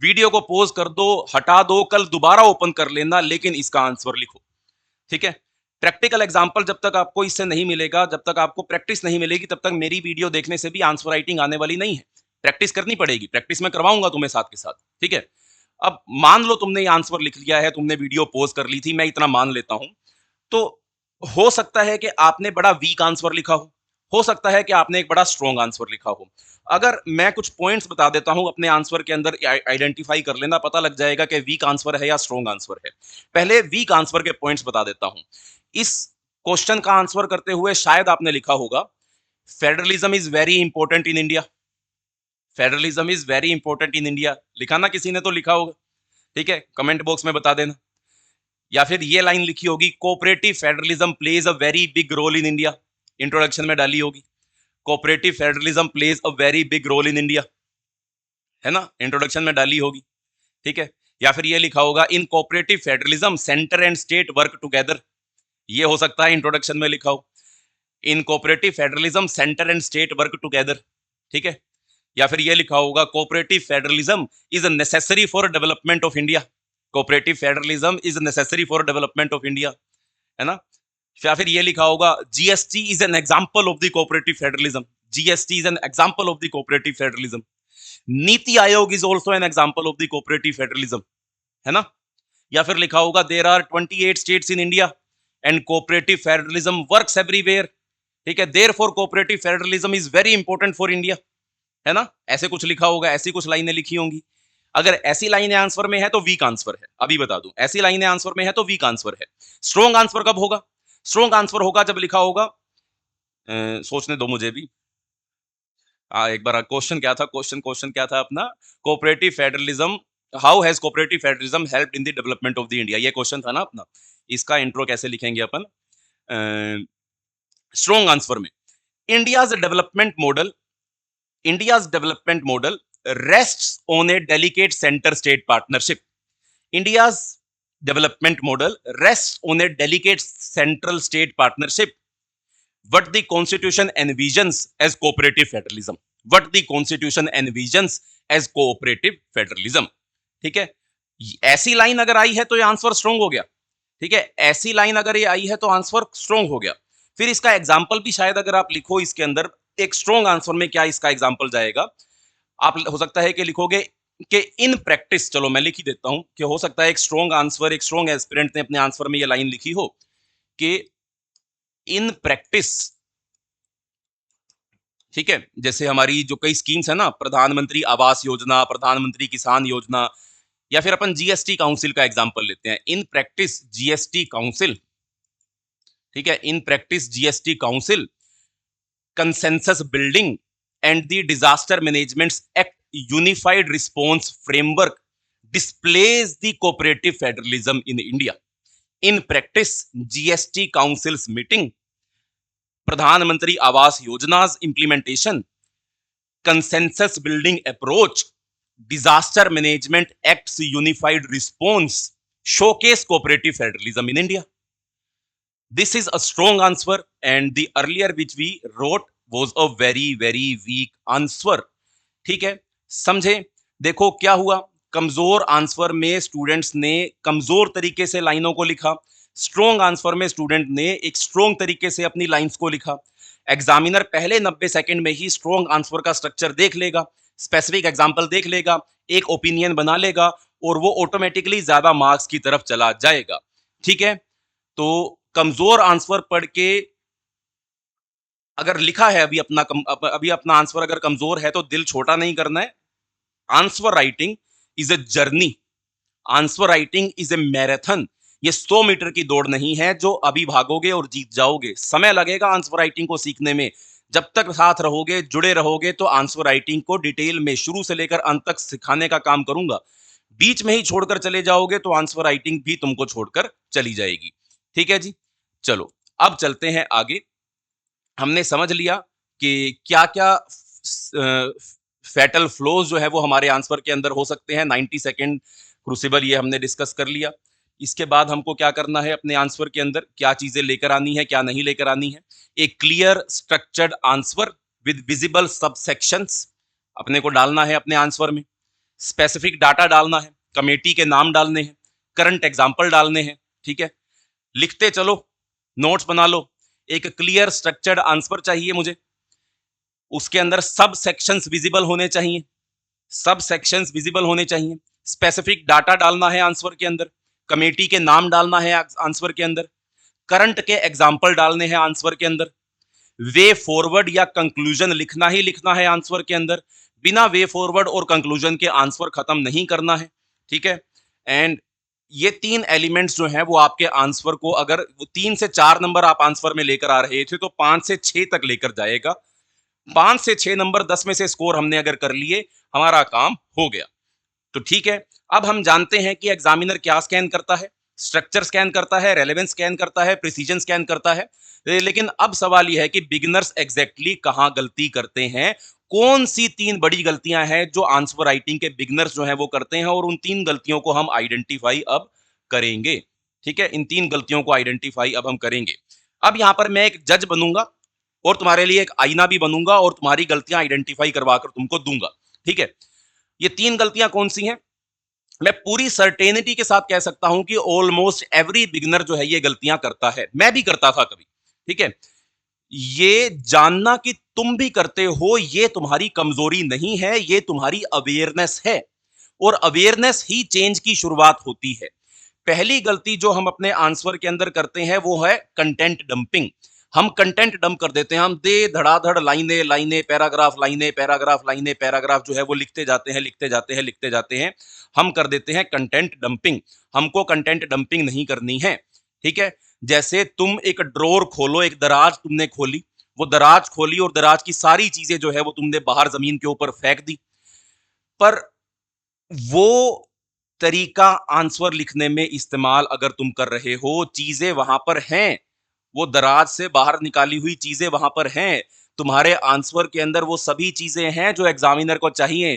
वीडियो को पॉज कर दो, हटा दो, कल दोबारा ओपन कर लेना, लेकिन इसका आंसर लिखो। ठीक है, प्रैक्टिकल एग्जांपल जब तक आपको इससे नहीं मिलेगा, जब तक आपको प्रैक्टिस नहीं मिलेगी, तब तक मेरी वीडियो देखने से भी आंसर राइटिंग आने वाली नहीं है। प्रैक्टिस करनी पड़ेगी, प्रैक्टिस में करवाऊंगा तुम्हें साथ के साथ। ठीक है, अब मान लो तुमने ये आंसर लिख लिया है, तुमने वीडियो पॉज कर ली थी, मैं इतना मान लेता हूं। तो हो सकता है कि आपने बड़ा वीक आंसर लिखा हो, हो सकता है कि आपने एक बड़ा स्ट्रॉन्ग आंसर लिखा हो। अगर मैं कुछ पॉइंट्स बता देता हूं अपने आंसर के अंदर, आइडेंटिफाई कर लेना, पता लग जाएगा कि वीक आंसर है या स्ट्रॉन्ग आंसर है। पहले वीक आंसर के पॉइंट्स बता देता हूं। इस क्वेश्चन का आंसर करते हुए शायद आपने लिखा होगा, federalism is very important in India. Federalism is very important in India, लिखा ना, किसी ने तो लिखा होगा, ठीक है, कमेंट बॉक्स में बता देना। या फिर ये लाइन लिखी होगी, cooperative federalism plays a very big role in India, introduction में डाली होगी, cooperative federalism plays a very big role in India, है ना, इंट्रोडक्शन में डाली होगी, ठीक है। या फिर ये लिखा होगा, इन cooperative federalism centre and state work together, ये हो सकता है इंट्रोडक्शन में लिखा हो, इन cooperative federalism centre and state work together, ठीक है। या फिर ये लिखा होगा, cooperative federalism is necessary for development of India, cooperative federalism is necessary for development of India, है ना। या फिर ये लिखा होगा, GST is an example of the cooperative federalism, GST is an example of the cooperative federalism, NITI Aayog is also an example of the cooperative federalism, है ना। या फिर लिखा होगा, there are 28 states in India and cooperative federalism works everywhere, ठीक है, therefore cooperative federalism is very important for India, है ना। ऐसे कुछ लिखा होगा, ऐसी कुछ लाइनें लिखी होंगी। अगर ऐसी लाइनें आंसर में है तो वीक आंसर है, अभी बता दूं, ऐसी लाइनें आंसर में है तो वीक आंसर है। स्ट्रॉन्ग आंसर कब होगा? स्ट्रॉन्ग आंसर होगा जब लिखा होगा, सोचने दो मुझे भी, एक बार क्वेश्चन क्या था, क्वेश्चन क्या था अपना, cooperative federalism, how has cooperative federalism helped in the development of the India, ये क्वेश्चन था ना अपना। इसका इंट्रो कैसे लिखेंगे अपन स्ट्रॉन्ग आंसर में, India's development model, India's development model rests on a delicate center state partnership. India's development model rests on a delicate central state partnership. What the constitution envisions as cooperative federalism. What the constitution envisions as cooperative federalism. ठीक है, ऐसी line अगर आई है तो ये answer strong हो गया, ठीक है, ऐसी लाइन अगर ये आई है तो आंसर स्ट्रॉन्ग हो गया। फिर इसका एग्जाम्पल भी शायद अगर आप लिखो इसके अंदर, एक स्ट्रॉन्ग आंसर में क्या इसका एग्जाम्पल जाएगा, आप हो सकता है कि लिखोगे कि इन प्रैक्टिस, चलो मैं लिख ही देता हूं कि हो सकता है एक स्ट्रॉन्ग आंसर, एक स्ट्रॉन्ग एस्पिरेंट ने अपने आंसर में ये लाइन लिखी हो कि इन प्रैक्टिस, ठीक है, जैसे हमारी जो कई स्कीम्स है ना, प्रधानमंत्री आवास योजना, प्रधानमंत्री किसान योजना, या फिर अपन जीएसटी काउंसिल का एग्जांपल लेते हैं, इन प्रैक्टिस जीएसटी काउंसिल, ठीक है, in practice GST council consensus building and the Disaster Management Act Unified Response Framework displays the cooperative federalism in India. In practice, GST Council's meeting, Pradhan Mantri Awas Yojana's implementation, consensus building approach, Disaster Management Act's Unified Response showcase cooperative federalism in India. This is a strong answer, and the earlier which we wrote was a very weak answer, ठीक है, समझे। देखो क्या हुआ, कमजोर answer में students ने कमजोर तरीके से लाइनों को लिखा, स्ट्रॉन्ग आंसर में स्टूडेंट ने एक स्ट्रॉन्ग तरीके से अपनी लाइंस को लिखा। एग्जामिनर पहले 90 सेकंड में ही स्ट्रॉन्ग आंसर का स्ट्रक्चर देख लेगा, स्पेसिफिक एग्जांपल देख लेगा, एक ओपिनियन बना लेगा और वो ऑटोमेटिकली ज्यादा मार्क्स की तरफ चला जाएगा, ठीक है। तो कमजोर आंसर पढ़ के अगर लिखा है अभी अपना आंसर अगर कमजोर है तो दिल छोटा नहीं करना है। Answer writing is a journey, answer writing is a marathon, ये 100 मीटर की दौड़ नहीं है जो अभी भागोगे और जीत जाओगे, समय लगेगा आंसर राइटिंग को सीखने में। जब तक साथ रहोगे, जुड़े रहोगे, तो आंसर राइटिंग को डिटेल में शुरू से लेकर अंत तक सिखाने का काम करूंगा। बीच में ही छोड़कर चले जाओगे तो आंसर राइटिंग भी तुमको छोड़कर चली जाएगी, ठीक है जी। चलो अब चलते हैं आगे। हमने समझ लिया कि क्या क्या फैटल फ्लोज जो है वो हमारे आंसर के अंदर हो सकते हैं। 90 सेकेंड क्रूसिबल ये हमने डिस्कस कर लिया। इसके बाद हमको क्या करना है, अपने आंसर के अंदर क्या चीजें लेकर आनी है, क्या नहीं लेकर आनी है। एक clear structured answer with visible subsections अपने को डालना है अपने आंसर में। स्पेसिफिक डाटा डालना है, कमेटी के नाम डालने हैं, करंट एग्जाम्पल डालने हैं, ठीक है। लिखते चलो, नोट्स बना लो। एक क्लियर स्ट्रक्चर्ड आंसर चाहिए मुझे, उसके अंदर सब सेक्शंस विजिबल होने चाहिए, सब सेक्शंस विजिबल होने चाहिए। स्पेसिफिक डाटा डालना है आंसर के अंदर, कमेटी के नाम डालना है आंसर के अंदर, करंट के एग्जाम्पल डालने हैं आंसर के अंदर, वे फॉरवर्ड या कंक्लूजन लिखना ही लिखना है आंसर के अंदर, बिना वे फॉरवर्ड और कंक्लूजन के आंसर खत्म नहीं करना है, ठीक है। एंड ये तीन एलिमेंट्स जो हैं वो आपके आंसर को, अगर 3 से 4 नंबर आप आंसर में लेकर आ रहे थे तो 5 से 6 तक लेकर जाएगा। 5 से 6 नंबर 10 में से स्कोर हमने अगर कर लिए, हमारा काम हो गया। तो ठीक है, अब हम जानते हैं कि एग्जामिनर क्या स्कैन करता है, स्ट्रक्चर स्कैन करता है, रेलेवेंस स्कैन करता है, प्रिसीजन स्कैन करता है। लेकिन अब सवाल यह है कि बिगिनर्स एग्जैक्टली कहां गलती करते हैं, कौन सी 3 बड़ी गलतियां हैं जो आंसर राइटिंग के बिगिनर्स जो हैं वो करते हैं, और उन 3 गलतियों को हम आइडेंटिफाई अब करेंगे। ठीक है, इन 3 गलतियों को आइडेंटिफाई अब हम करेंगे। अब यहां पर मैं एक जज बनूंगा और तुम्हारे लिए एक आईना भी बनूंगा और तुम्हारी गलतियां आइडेंटिफाई करवाकर तुमको दूंगा। ठीक है, ये 3 गलतियां कौन सी हैं? मैं पूरी सर्टेनिटी के साथ कह सकता हूं कि ऑलमोस्ट एवरी बिगिनर जो है ये गलतियां करता है, मैं भी करता था कभी। ठीक है, ये जानना कि तुम भी करते हो ये तुम्हारी कमजोरी नहीं है, ये तुम्हारी अवेयरनेस है, और अवेयरनेस ही चेंज की शुरुआत होती है। पहली गलती जो हम अपने आंसर के अंदर करते हैं वो है कंटेंट डंपिंग। हम कंटेंट डंप कर देते हैं, हम दे धड़ाधड़ लाइनें लाइनें पैराग्राफ लाइनें पैराग्राफ लाइनें पैराग्राफ जो है वो लिखते जाते हैं लिखते जाते हैं लिखते जाते हैं। हम कर देते हैं कंटेंट डंपिंग। हमको कंटेंट डंपिंग नहीं करनी है। ठीक है, जैसे तुम एक ड्रॉर खोलो, एक दराज तुमने खोली, वो दराज खोली और दराज की सारी चीजें जो है वो तुमने बाहर जमीन के ऊपर फेंक दी, पर वो तरीका आंसर लिखने में इस्तेमाल अगर तुम कर रहे हो, चीजें वहां पर हैं, वो दराज से बाहर निकाली हुई चीजें वहां पर हैं, तुम्हारे आंसर के अंदर वो सभी चीजें हैं जो एग्जामिनर को चाहिए,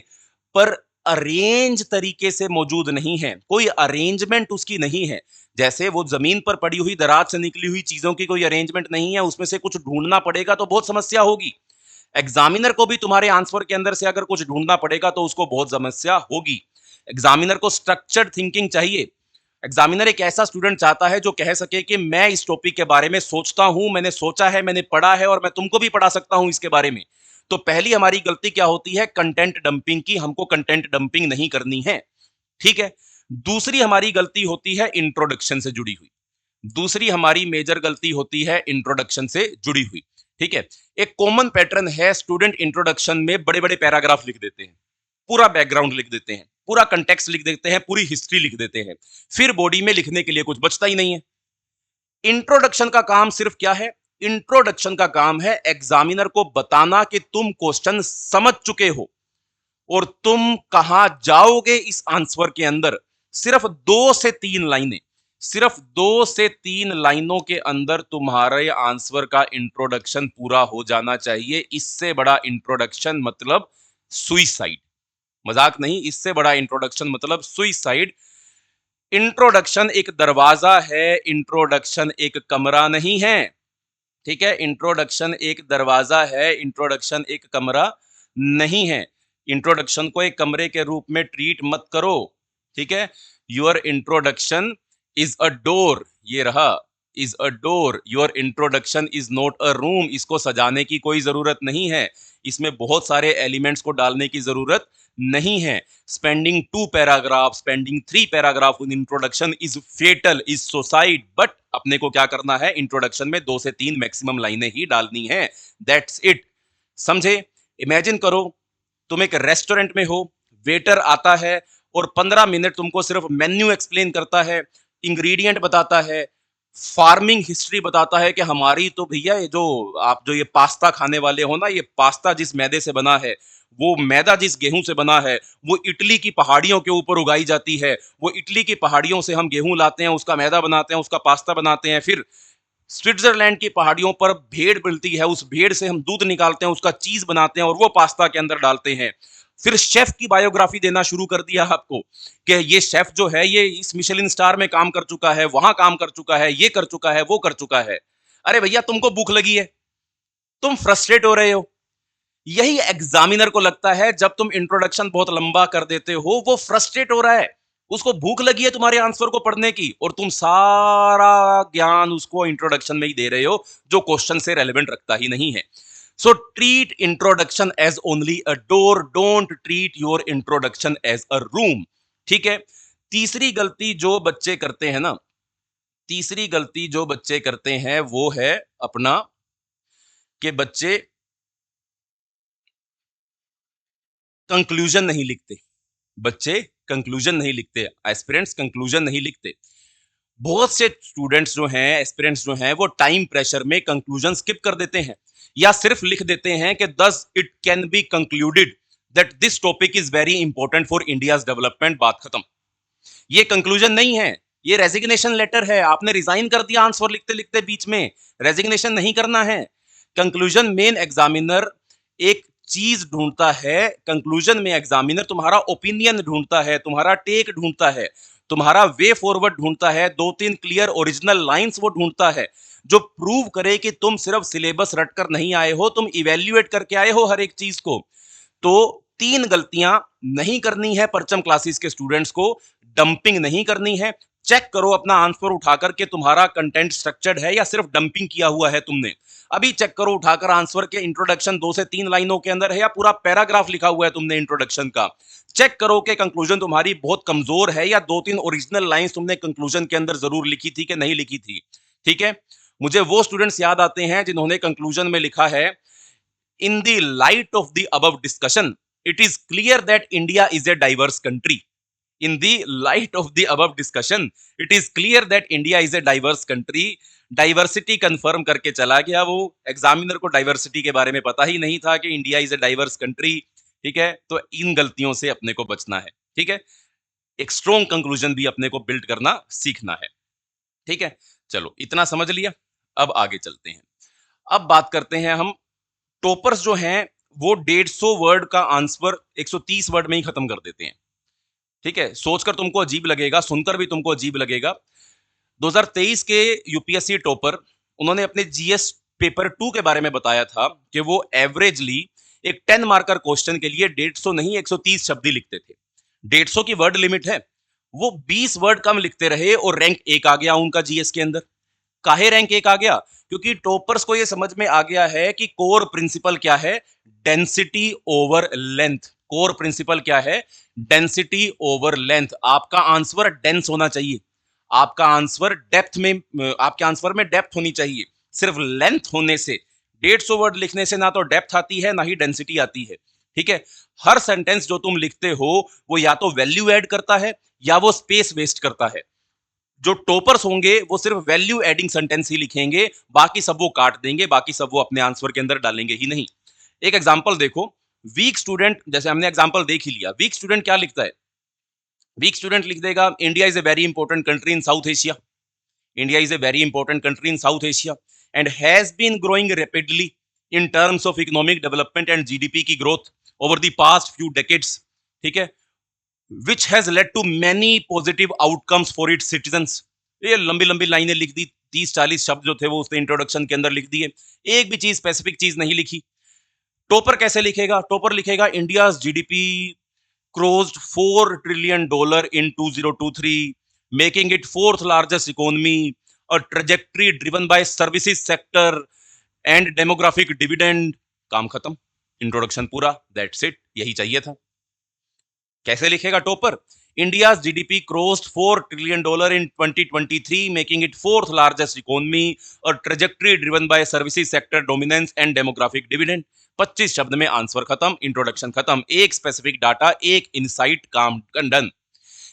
पर अरेंज तरीके से मौजूद नहीं है, कोई अरेंजमेंट उसकी नहीं है। जैसे वो जमीन पर पड़ी हुई दराज से निकली हुई चीजों की कोई अरेंजमेंट नहीं है, उसमें से कुछ ढूंढना पड़ेगा तो बहुत समस्या होगी। एग्जामिनर को भी तुम्हारे आंसर के अंदर से अगर कुछ ढूंढना पड़ेगा तो उसको बहुत समस्या होगी। एग्जामिनर को स्ट्रक्चर्ड थिंकिंग चाहिए। एग्जामिनर एक ऐसा स्टूडेंट चाहता है जो कह सके कि मैं इस टॉपिक के बारे में सोचता हूं, मैंने सोचा है, मैंने पढ़ा है और मैं तुमको भी पढ़ा सकता हूं इसके बारे में। तो पहली हमारी गलती क्या होती है? कंटेंट डंपिंग की। हमको कंटेंट डंपिंग नहीं करनी है। ठीक है, दूसरी हमारी गलती होती है इंट्रोडक्शन से जुड़ी हुई। दूसरी हमारी मेजर गलती होती है इंट्रोडक्शन से जुड़ी हुई। ठीक है, एक कॉमन पैटर्न है, स्टूडेंट इंट्रोडक्शन में बड़े बड़े पैराग्राफ लिख देते हैं, पूरा बैकग्राउंड लिख देते हैं, पूरा कंटेक्स्ट लिख देते हैं, पूरी हिस्ट्री लिख देते हैं, फिर बॉडी में लिखने के लिए कुछ बचता ही नहीं है। इंट्रोडक्शन का काम सिर्फ क्या है? इंट्रोडक्शन का काम है एग्जामिनर को बताना कि तुम क्वेश्चन समझ चुके हो और तुम कहां जाओगे इस आंसर के अंदर। सिर्फ 2 से 3 लाइनें, सिर्फ 2 से 3 लाइनों के अंदर तुम्हारे आंसर का इंट्रोडक्शन पूरा हो जाना चाहिए। इससे बड़ा इंट्रोडक्शन मतलब सुइसाइड, मजाक नहीं, इससे बड़ा इंट्रोडक्शन मतलब सुइसाइड। इंट्रोडक्शन एक दरवाजा है, इंट्रोडक्शन एक कमरा नहीं है। ठीक है, इंट्रोडक्शन एक दरवाजा है, इंट्रोडक्शन एक कमरा नहीं है। इंट्रोडक्शन को एक कमरे के रूप में ट्रीट मत करो। ठीक है, your introduction is a door, ये रहा, is a door. Your introduction is not a room. इसको सजाने की कोई जरूरत नहीं है, इसमें बहुत सारे एलिमेंट्स को डालने की जरूरत नहीं है। Spending 2 paragraph, spending 3 paragraph in introduction is fatal, is suicide. But अपने को क्या करना है? इंट्रोडक्शन में 2 से 3 मैक्सिमम लाइनें ही डालनी है, दैट्स इट। समझे? इमेजिन करो तुम एक रेस्टोरेंट में हो, वेटर आता है और 15 मिनट तुमको सिर्फ मेन्यू एक्सप्लेन करता है, इंग्रेडिएंट बताता है, फार्मिंग हिस्ट्री बताता है कि हमारी तो भैया ये जो आप जो ये पास्ता खाने वाले हो ना, ये पास्ता जिस मैदे से बना है, वो मैदा जिस गेहूं से बना है, वो इटली की पहाड़ियों के ऊपर उगाई जाती है, वो इटली की पहाड़ियों से हम गेहूं लाते हैं, उसका मैदा बनाते हैं, उसका पास्ता बनाते हैं, फिर स्विट्जरलैंड की पहाड़ियों पर भेड़ मिलती है, उस भेड़ से हम दूध निकालते हैं, उसका चीज बनाते हैं और वो पास्ता के अंदर डालते हैं। फिर शेफ की बायोग्राफी देना शुरू कर दिया आपको कि ये शेफ जो है ये इस मिशेलिन स्टार में काम कर चुका है, वहां काम कर चुका है, ये कर चुका है, वो कर चुका है। अरे भैया, तुमको भूख लगी है, तुम फ्रस्ट्रेट हो रहे हो। यही एग्जामिनर को लगता है, जब तुम इंट्रोडक्शन बहुत लंबा कर देते हो, वो फ्रस्ट्रेट हो रहा है, उसको भूख लगी है तुम्हारे आंसर को पढ़ने की, और तुम सारा ज्ञान उसको इंट्रोडक्शन में ही दे रहे हो जो क्वेश्चन से रेलेवेंट रखता ही नहीं है। So treat introduction as only a door, don't treat your introduction as a room. ठीक है, तीसरी गलती जो बच्चे करते हैं ना, तीसरी गलती जो बच्चे करते हैं वो है अपना कि बच्चे कंक्लूजन नहीं लिखते, बच्चे कंक्लूजन नहीं लिखते, एस्पिरेंट्स कंक्लूजन नहीं लिखते। बहुत से स्टूडेंट्स जो हैं, एस्पिरेंट्स जो हैं, वो टाइम प्रेशर में कंक्लूजन स्किप कर देते हैं या सिर्फ लिख देते हैं कि thus it can be concluded that this topic is very important for India's development, बात खत्म। ये कंक्लूजन नहीं है, ये रेजिग्नेशन लेटर है। आपने रिजाइन कर दिया आंसर लिखते लिखते बीच में, रेजिग्नेशन नहीं करना है। कंक्लूजन मेन एग्जामिनर एक चीज ढूंढता है, कंक्लूजन में एग्जामिनर तुम्हारा ओपिनियन ढूंढता है, तुम्हारा टेक ढूंढता है, तुम्हारा वे फॉरवर्ड ढूंढता है, दो तीन क्लियर ओरिजिनल लाइंस वो ढूंढता है जो प्रूव करे कि तुम सिर्फ सिलेबस रटकर नहीं आए हो, तुम इवेल्युएट करके आए हो हर एक चीज को। तो तीन गलतियां नहीं करनी है परचम क्लासेस के स्टूडेंट्स को। डंपिंग नहीं करनी है, चेक करो अपना आंसर उठाकर के तुम्हारा कंटेंट स्ट्रक्चर्ड है या सिर्फ डंपिंग किया हुआ है तुमने। अभी चेक करो उठाकर आंसर के इंट्रोडक्शन 2 से 3 लाइनों के अंदर है या पूरा पैराग्राफ लिखा हुआ है तुमने इंट्रोडक्शन का। चेक करो कि कंक्लूजन तुम्हारी बहुत कमजोर है या 2-3 ओरिजिनल लाइंस तुमने कंक्लूजन के अंदर जरूर लिखी थी कि नहीं लिखी थी। ठीक है, मुझे वो स्टूडेंट्स याद आते हैं जिन्होंने कंक्लूजन में लिखा है, in the light of the above discussion it is clear that India is a diverse country. In the light of the above discussion, it is clear that India is a diverse country. Diversity confirm करके चला गया वो। Examiner को diversity के बारे में पता ही नहीं था कि India is a diverse country. ठीक है, तो इन गलतियों से अपने को बचना है। ठीक है, एक स्ट्रॉन्ग कंक्लूजन भी अपने को बिल्ड करना सीखना है। ठीक है, चलो इतना समझ लिया, अब आगे चलते हैं। अब बात करते हैं हम, टॉपर्स जो हैं वो 150 वर्ड का आंसर 130 वर्ड में ही खत्म कर देते हैं। ठीक है, सोचकर तुमको अजीब लगेगा, सुनकर भी तुमको अजीब लगेगा। 2023 के यूपीएससी टॉपर, उन्होंने अपने जीएस पेपर 2 के बारे में बताया था कि वो एवरेजली एक 10 मार्कर क्वेश्चन के लिए 150 नहीं 130 शब्द ही लिखते थे। 150 की वर्ड लिमिट है, वो 20 वर्ड कम लिखते रहे और रैंक 1 आ गया उनका जीएस के अंदर। काहे रैंक 1 आ गया? क्योंकि टॉपर्स को ये समझ में आ गया है कि कोर प्रिंसिपल क्या है, density over length. Core principle क्या है, डेंसिटी ओवर लेंथ। आपका आंसर डेंस होना चाहिए, आपका आंसर डेप्थ में, आपके आंसर में डेप्थ होनी चाहिए। सिर्फ लेंथ होने से, 150 वर्ड लिखने से ना तो डेप्थ आती है ना ही डेंसिटी आती है। ठीक है, हर सेंटेंस जो तुम लिखते हो वो या तो वैल्यू ऐड करता है या वो स्पेस वेस्ट करता है। जो टॉपर्स होंगे वो सिर्फ वैल्यू एडिंग सेंटेंस ही लिखेंगे, बाकी सब वो काट देंगे, बाकी सब वो अपने आंसर के अंदर डालेंगे ही नहीं। एक एग्जांपल देखो, वीक स्टूडेंट, जैसे हमने एग्जांपल देख ही लिया, वीक स्टूडेंट क्या लिखता है? वीक स्टूडेंट लिख देगा, India is a very important country in South Asia. India is a very important country in South Asia and has been growing rapidly in terms of economic development and GDP की growth over the past few decades. ठीक है, which has led to many positive outcomes for its citizens। ये लंबी लंबी लाइनें लिख दी, 30-40 शब्द जो थे वो उसने इंट्रोडक्शन के अंदर लिख दिए, एक भी चीज स्पेसिफिक चीज नहीं लिखी। टॉपर कैसे लिखेगा? टॉपर लिखेगा, India GDP crossed $4 trillion in 2023, making it fourth largest economy, a trajectory driven by services sector and demographic dividend। काम खत्म, इंट्रोडक्शन पूरा, दैट्स इट, यही चाहिए था। कैसे लिखेगा topper? India GDP crossed $4 trillion in 2023, making it fourth largest economy, a trajectory driven by services sector dominance and demographic dividend। 25 शब्द में आंसर खत्म, इंट्रोडक्शन खत्म, एक स्पेसिफिक डाटा, एक इनसाइट, काम डन।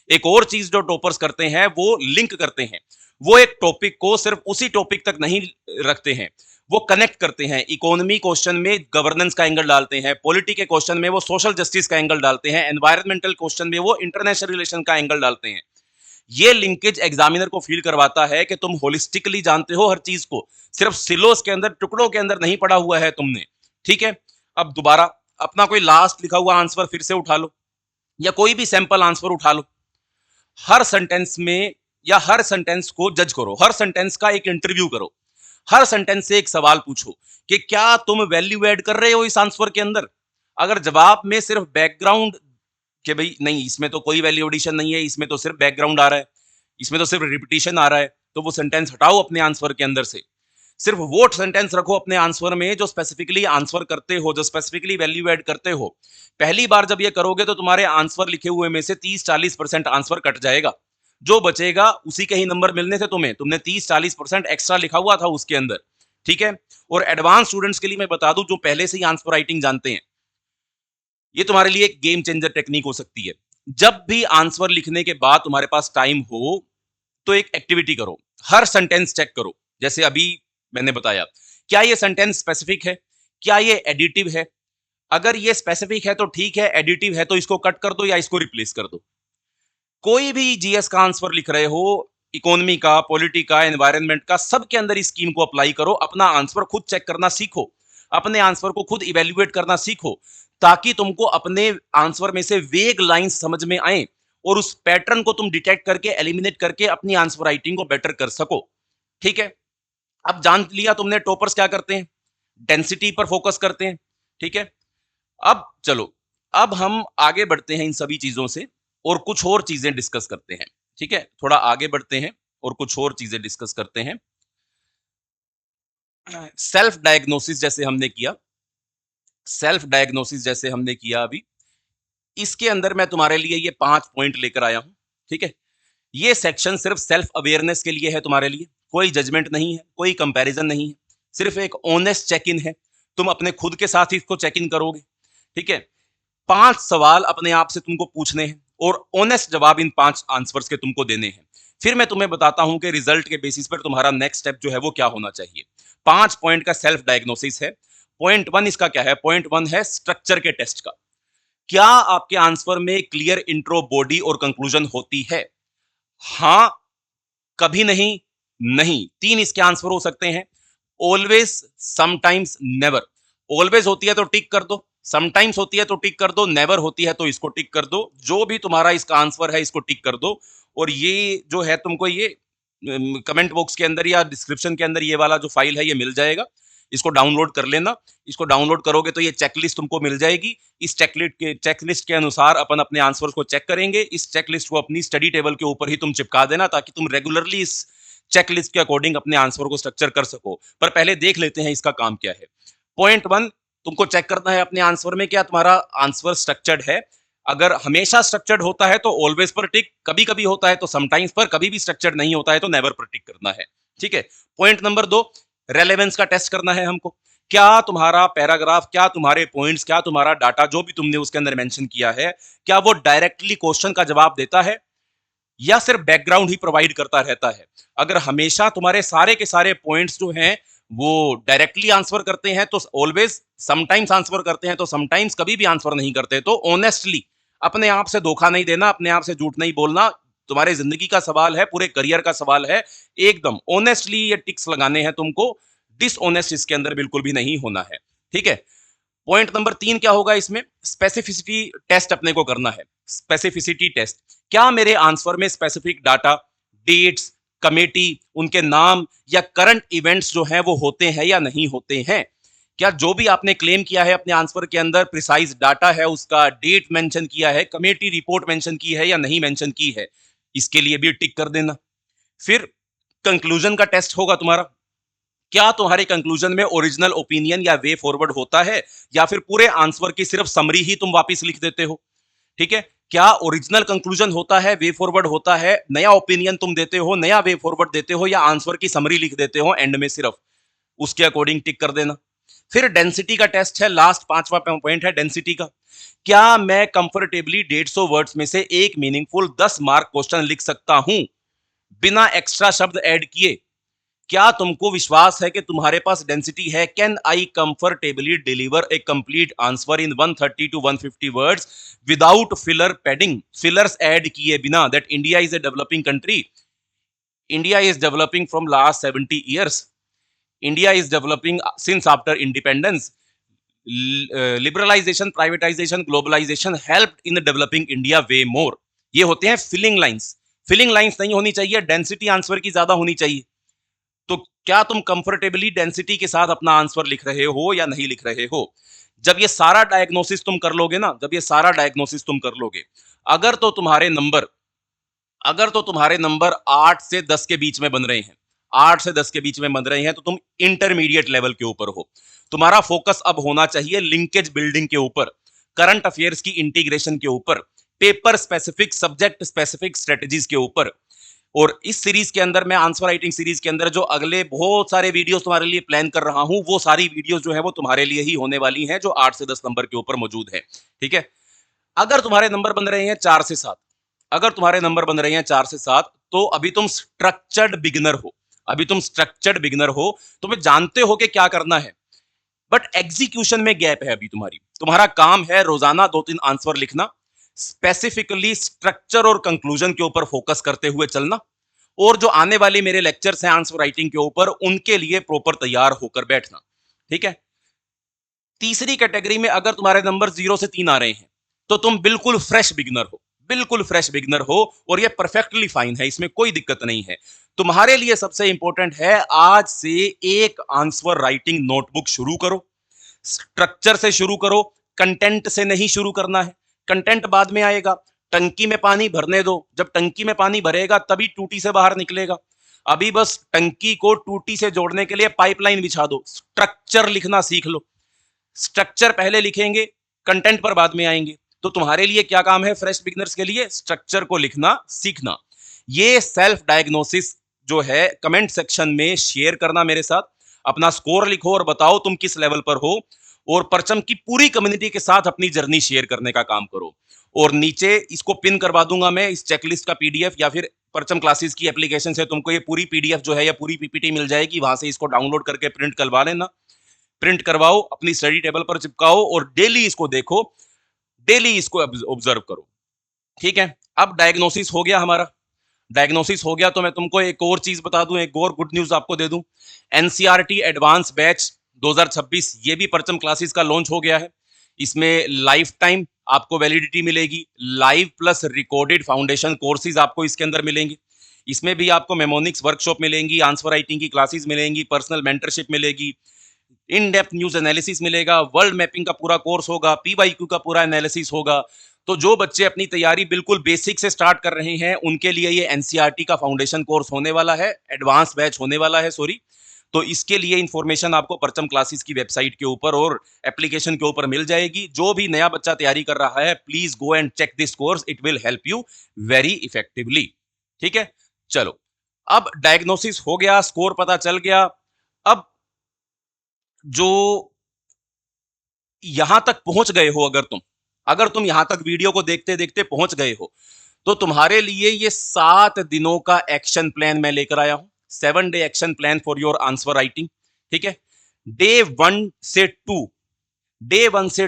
एक और चीज जो टॉपर्स करते हैं वो लिंक करते हैं, वो एक टॉपिक को सिर्फ उसी टॉपिक तक नहीं रखते हैं, वो कनेक्ट करते हैं। इकोनॉमी क्वेश्चन में गवर्नेंस का एंगल डालते हैं, पॉलिटी के क्वेश्चन में वो सोशल जस्टिस का एंगल डालते हैं, एनवायरमेंटल क्वेश्चन में वो इंटरनेशनल रिलेशन का एंगल डालते हैं। ये लिंकेज एग्जामिनर को फील करवाता है कि तुम होलिस्टिकली जानते हो हर चीज को, सिर्फ सिलोस के अंदर, टुकड़ों के अंदर नहीं पढ़ा हुआ है तुमने। ठीक है, अब दोबारा अपना कोई लास्ट लिखा हुआ आंसर फिर से उठा लो या कोई भी सैंपल आंसर उठा लो। हर सेंटेंस में या हर सेंटेंस को जज करो, हर सेंटेंस का एक इंटरव्यू करो, हर सेंटेंस से एक सवाल पूछो कि क्या तुम वैल्यू ऐड कर रहे हो इस आंसर के अंदर। अगर जवाब में सिर्फ बैकग्राउंड कि भाई नहीं इसमें तो कोई वैल्यू एडिशन नहीं है, इसमें तो सिर्फ बैकग्राउंड आ रहा है, इसमें तो सिर्फ रिपीटिशन आ रहा है, तो वो सेंटेंस हटाओ अपने आंसर के अंदर से। सिर्फ वो सेंटेंस रखो अपने आंसर में जो स्पेसिफिकली आंसर करते हो, जो स्पेसिफिकली वैल्यू ऐड करते हो। पहली बार जब ये करोगे तो तुम्हारे आंसर लिखे हुए में से 30-40% आंसर कट जाएगा, जो बचेगा उसी के ही नंबर मिलने थे तुम्हें, तुमने 30-40% एक्स्ट्रा लिखा हुआ था उसके अंदर। ठीक है। और एडवांस स्टूडेंट्स के लिए मैं बता दूं, जो पहले से ही आंसर राइटिंग जानते हैं, ये तुम्हारे लिए एक गेम चेंजर टेक्निक हो सकती है। जब भी आंसर लिखने के बाद तुम्हारे पास टाइम हो, तो एक एक्टिविटी करो, हर सेंटेंस चेक करो। जैसे अभी मैंने बताया, क्या ये सेंटेंस स्पेसिफिक है, क्या ये एडिटिव है। अगर ये स्पेसिफिक है तो ठीक है, एडिटिव है तो इसको कट कर दो या इसको रिप्लेस कर दो। कोई भी जीएस का आंसर लिख रहे हो, इकोनॉमी का, पॉलिटी का, एनवायरनमेंट का, सबके अंदर इस स्कीम को अप्लाई करो। अपना आंसर खुद चेक करना सीखो, अपने आंसर को खुद इवेल्युएट करना सीखो, ताकि तुमको अपने आंसर में से वेग लाइंस समझ में आए और उस पैटर्न को तुम डिटेक्ट करके एलिमिनेट करके अपनी आंसर राइटिंग को बेटर कर सको। ठीक है। अब जान लिया तुमने टॉपर्स क्या करते हैं, डेंसिटी पर फोकस करते हैं। ठीक है। अब चलो, अब हम आगे बढ़ते हैं इन सभी चीजों से और कुछ और चीजें डिस्कस करते हैं। ठीक है, थोड़ा आगे बढ़ते हैं और कुछ और चीजें डिस्कस करते हैं। सेल्फ डायग्नोसिस जैसे हमने किया, सेल्फ डायग्नोसिस जैसे हमने किया अभी, इसके अंदर मैं तुम्हारे लिए ये 5 पॉइंट लेकर आया हूं। ठीक है। ये सेक्शन सिर्फ सेल्फ अवेयरनेस के लिए है तुम्हारे लिए, कोई जजमेंट नहीं है, कोई कंपैरिजन नहीं है, सिर्फ एक ऑनेस्ट चेक इन है। तुम अपने खुद के साथ ही इसको चेक इन करोगे। ठीक है। 5 सवाल अपने आप से तुमको पूछने हैं और ऑनेस्ट जवाब इन 5 आंसर्स के तुमको देने हैं। फिर मैं तुम्हें बताता हूं कि रिजल्ट के बेसिस पर तुम्हारा नेक्स्ट स्टेप जो है वो क्या होना चाहिए। 5 पॉइंट का सेल्फ डायग्नोसिस है। पॉइंट 1 इसका क्या है, पॉइंट 1 है स्ट्रक्चर के टेस्ट का। क्या आपके आंसर में क्लियर इंट्रो, बॉडी और कंक्लूजन होती है? हां, कभी नहीं, नहीं। 3 इसके आंसर हो सकते हैं, ऑलवेज, समटाइम्स, नेवर। ऑलवेज होती है तो टिक कर दो, समटाइम्स होती है तो टिक कर दो, नेवर होती है तो इसको टिक कर दो। जो भी तुम्हारा इसका आंसर है इसको टिक कर दो। और ये जो है तुमको ये कमेंट बॉक्स के अंदर या डिस्क्रिप्शन के अंदर ये वाला जो फाइल है ये मिल जाएगा, इसको डाउनलोड कर लेना। इसको डाउनलोड करोगे तो ये चेकलिस्ट तुमको मिल जाएगी। इस चेकलिस्ट के अनुसार अपन अपने आंसर्स को चेक करेंगे। इस चेकलिस्ट को अपनी स्टडी टेबल के ऊपर ही तुम चिपका देना, ताकि तुम रेगुलरली इस चेकलिस्ट के अकॉर्डिंग अपने आंसर को स्ट्रक्चर कर सको। पर पहले देख लेते हैं इसका काम क्या है। पॉइंट 1, तुमको चेक करना है अपने आंसर में क्या तुम्हारा आंसर स्ट्रक्चर्ड है। अगर हमेशा स्ट्रक्चर्ड होता है तो ऑलवेज पर टिक, कभी कभी होता है तो समटाइम्स पर, कभी भी स्ट्रक्चर्ड नहीं होता है तो नेवर पर टिक करना है। ठीक है। पॉइंट नंबर 2, रेलेवेंस का टेस्ट करना है हमको। क्या तुम्हारा पैराग्राफ, क्या तुम्हारे पॉइंट्स, क्या तुम्हारा डाटा जो भी तुमने उसके अंदर मेंशन किया है, क्या वो डायरेक्टली क्वेश्चन का जवाब देता है या सिर्फ बैकग्राउंड ही प्रोवाइड करता रहता है। अगर हमेशा तुम्हारे सारे के सारे पॉइंट्स जो हैं वो डायरेक्टली आंसर करते हैं तो ऑलवेज, समटाइम्स आंसर करते हैं तो समटाइम्स, कभी भी आंसर नहीं करते तो ऑनेस्टली, अपने आप से धोखा नहीं देना, अपने आप से झूठ नहीं बोलना। तुम्हारे जिंदगी का सवाल है, पूरे करियर का सवाल है, एकदम ऑनेस्टली ये टिक्स लगाने हैं तुमको। डिसऑनेस्ट इसके अंदर बिल्कुल भी नहीं होना है। ठीक है। पॉइंट नंबर 3 क्या होगा इसमें, स्पेसिफिसिटी टेस्ट अपने को करना है। स्पेसिफिसिटी टेस्ट, क्या मेरे आंसर में स्पेसिफिक डाटा, डेट्स, कमेटी, उनके नाम या करंट इवेंट्स जो हैं वो होते हैं या नहीं होते हैं। क्या जो भी आपने क्लेम किया है अपने आंसर के अंदर प्रिसाइज डाटा है, उसका डेट मेंशन किया है, कमेटी रिपोर्ट मेंशन की है या नहीं मेंशन की है, इसके लिए भी टिक कर देना। फिर कंक्लूजन का टेस्ट होगा तुम्हारा। क्या तुम्हारे कंक्लूजन में ओरिजिनल ओपिनियन या वे फॉरवर्ड होता है, या फिर पूरे आंसर की सिर्फ समरी ही तुम वापस लिख देते हो। ठीक है। क्या ओरिजिनल कंक्लूजन होता है, वे फॉरवर्ड होता है, नया ओपिनियन तुम देते हो, नया वे फॉरवर्ड देते हो, या आंसर की समरी लिख देते हो एंड में सिर्फ, उसके अकॉर्डिंग टिक कर देना। फिर डेंसिटी का टेस्ट है, लास्ट 5वां पॉइंट है डेंसिटी का। क्या मैं कंफर्टेबली 150 वर्ड्स में से एक मीनिंगफुल 10 मार्क क्वेश्चन लिख सकता हूं बिना एक्स्ट्रा शब्द ऐड किए? क्या तुमको विश्वास है कि तुम्हारे पास डेंसिटी है? Can I comfortably deliver a complete answer in 130 to 150 words without filler padding, fillers add किए बिना? That India is a developing country, India is developing from last 70 years, India is developing since after independence, liberalisation, privatisation, globalisation helped in developing India way more. ये होते हैं filling lines. Filling lines नहीं होनी चाहिए, density answer की ज्यादा होनी चाहिए। तो क्या तुम कंफर्टेबली डेंसिटी के साथ अपना आंसर लिख रहे हो या नहीं लिख रहे हो? जब ये सारा डायग्नोसिस तुम कर लोगे ना, जब ये सारा डायग्नोसिस तुम कर लोगे, अगर तो तुम्हारे नंबर 8 से 10 के बीच में बन रहे हैं, 8 से 10 के बीच में बन रहे हैं, तो तुम इंटरमीडिएट लेवल के ऊपर हो। तुम्हारा फोकस अब होना चाहिए लिंकेज बिल्डिंग के ऊपर, करंट अफेयर्स की इंटीग्रेशन के ऊपर, paper specific, subject specific strategies के ऊपर। और इस सीरीज के अंदर मैं आंसर राइटिंग सीरीज के अंदर जो अगले बहुत सारे वीडियोस तुम्हारे लिए प्लान कर रहा हूं, वो सारी वीडियोस जो है वो तुम्हारे लिए ही होने वाली हैं, जो 8 से 10 नंबर के ऊपर मौजूद है। ठीक है, अगर तुम्हारे नंबर बन रहे हैं 4 से 7, अगर तुम्हारे नंबर बन रहे हैं 4 से 7, तो अभी तुम स्ट्रक्चर्ड बिगिनर हो, अभी तुम स्ट्रक्चर्ड बिगिनर हो, तुम्हें जानते हो कि क्या करना है, बट एग्जीक्यूशन में गैप है अभी तुम्हारी। तुम्हारा काम है रोजाना 2-3 आंसर लिखना, स्पेसिफिकली स्ट्रक्चर और कंक्लूजन के ऊपर फोकस करते हुए चलना, और जो आने वाले मेरे लेक्चर्स हैं आंसर राइटिंग के ऊपर, उनके लिए प्रॉपर तैयार होकर बैठना। ठीक है, तीसरी कैटेगरी में अगर तुम्हारे नंबर 0 से 3 आ रहे हैं, तो तुम बिल्कुल फ्रेश बिगिनर हो, बिल्कुल फ्रेश बिगिनर हो, और ये परफेक्टली फाइन है, इसमें कोई दिक्कत नहीं है। तुम्हारे लिए सबसे इंपॉर्टेंट है, आज से एक आंसर राइटिंग नोटबुक शुरू करो, स्ट्रक्चर से शुरू करो, कंटेंट से नहीं शुरू करना है। कंटेंट बाद में आएगा, टंकी में पानी भरने दो, जब टंकी में पानी भरेगा तभी टूटी से बाहर निकलेगा। अभी बस टंकी को टूटी से जोड़ने के लिए पाइपलाइन बिछा दो, स्ट्रक्चर लिखना सीख लो। स्ट्रक्चर पहले लिखेंगे, कंटेंट पर बाद में आएंगे। तो तुम्हारे लिए क्या काम है फ्रेश बिगिनर्स के लिए? स्ट्रक्चर को लिखना सीखना। ये सेल्फ डायग्नोसिस जो है कमेंट सेक्शन में शेयर करना मेरे साथ, अपना स्कोर लिखो और बताओ तुम किस लेवल पर हो, और परचम की पूरी कम्युनिटी के साथ अपनी जर्नी शेयर करने का काम करो। और नीचे इसको पिन करवा दूंगा मैं, इस चेकलिस्ट का पीडीएफ, या फिर परचम क्लासेस की एप्लीकेशन से तुमको ये पूरी पीडीएफ जो है या पूरी पीपीटी मिल जाएगी, वहां से इसको डाउनलोड करके प्रिंट करवा लेना। प्रिंट करवाओ, अपनी स्टडी टेबल पर चिपकाओ और डेली इसको देखो, डेली इसको ऑब्जर्व करो। ठीक है, अब डायग्नोसिस हो गया हमारा, डायग्नोसिस हो गया तो मैं तुमको एक और चीज बता दूं, एक और गुड न्यूज आपको दे दूं। एनसीईआरटी एडवांस बैच 2026 ये भी परचम क्लासेस का लॉन्च हो गया है। इसमें लाइफ टाइम आपको वैलिडिटी मिलेगी, live plus recorded foundation courses आपको इसके अंदर मिलेंगे। इसमें भी आपको मेमोनिक्स वर्कशॉप मिलेंगी, आंसर राइटिंग की क्लासेस मिलेंगी, पर्सनल मेंटरशिप मिलेगी, इन डेप्थ न्यूज एनालिसिस मिलेगा, वर्ल्ड मैपिंग का पूरा कोर्स होगा, पीवाईक्यू का पूरा एनालिसिस होगा। तो जो बच्चे अपनी तैयारी बिल्कुल बेसिक से स्टार्ट कर रहे हैं, उनके लिए ये एनसीईआरटी का फाउंडेशन कोर्स होने वाला है, एडवांस बैच होने वाला है, सॉरी। तो इसके लिए इंफॉर्मेशन आपको परचम क्लासेस की वेबसाइट के ऊपर और एप्लीकेशन के ऊपर मिल जाएगी। जो भी नया बच्चा तैयारी कर रहा है, please go and check this course, it will help you very effectively. ठीक है, चलो, अब डायग्नोसिस हो गया, स्कोर पता चल गया। अब जो यहां तक पहुंच गए हो, अगर तुम यहां तक वीडियो को देखते देखते पहुंच गए हो, तो तुम्हारे लिए ये 7 दिनों का एक्शन प्लान मैं लेकर आया हूं, 7 day action plan for your answer writing. ठीक है, डे 1 से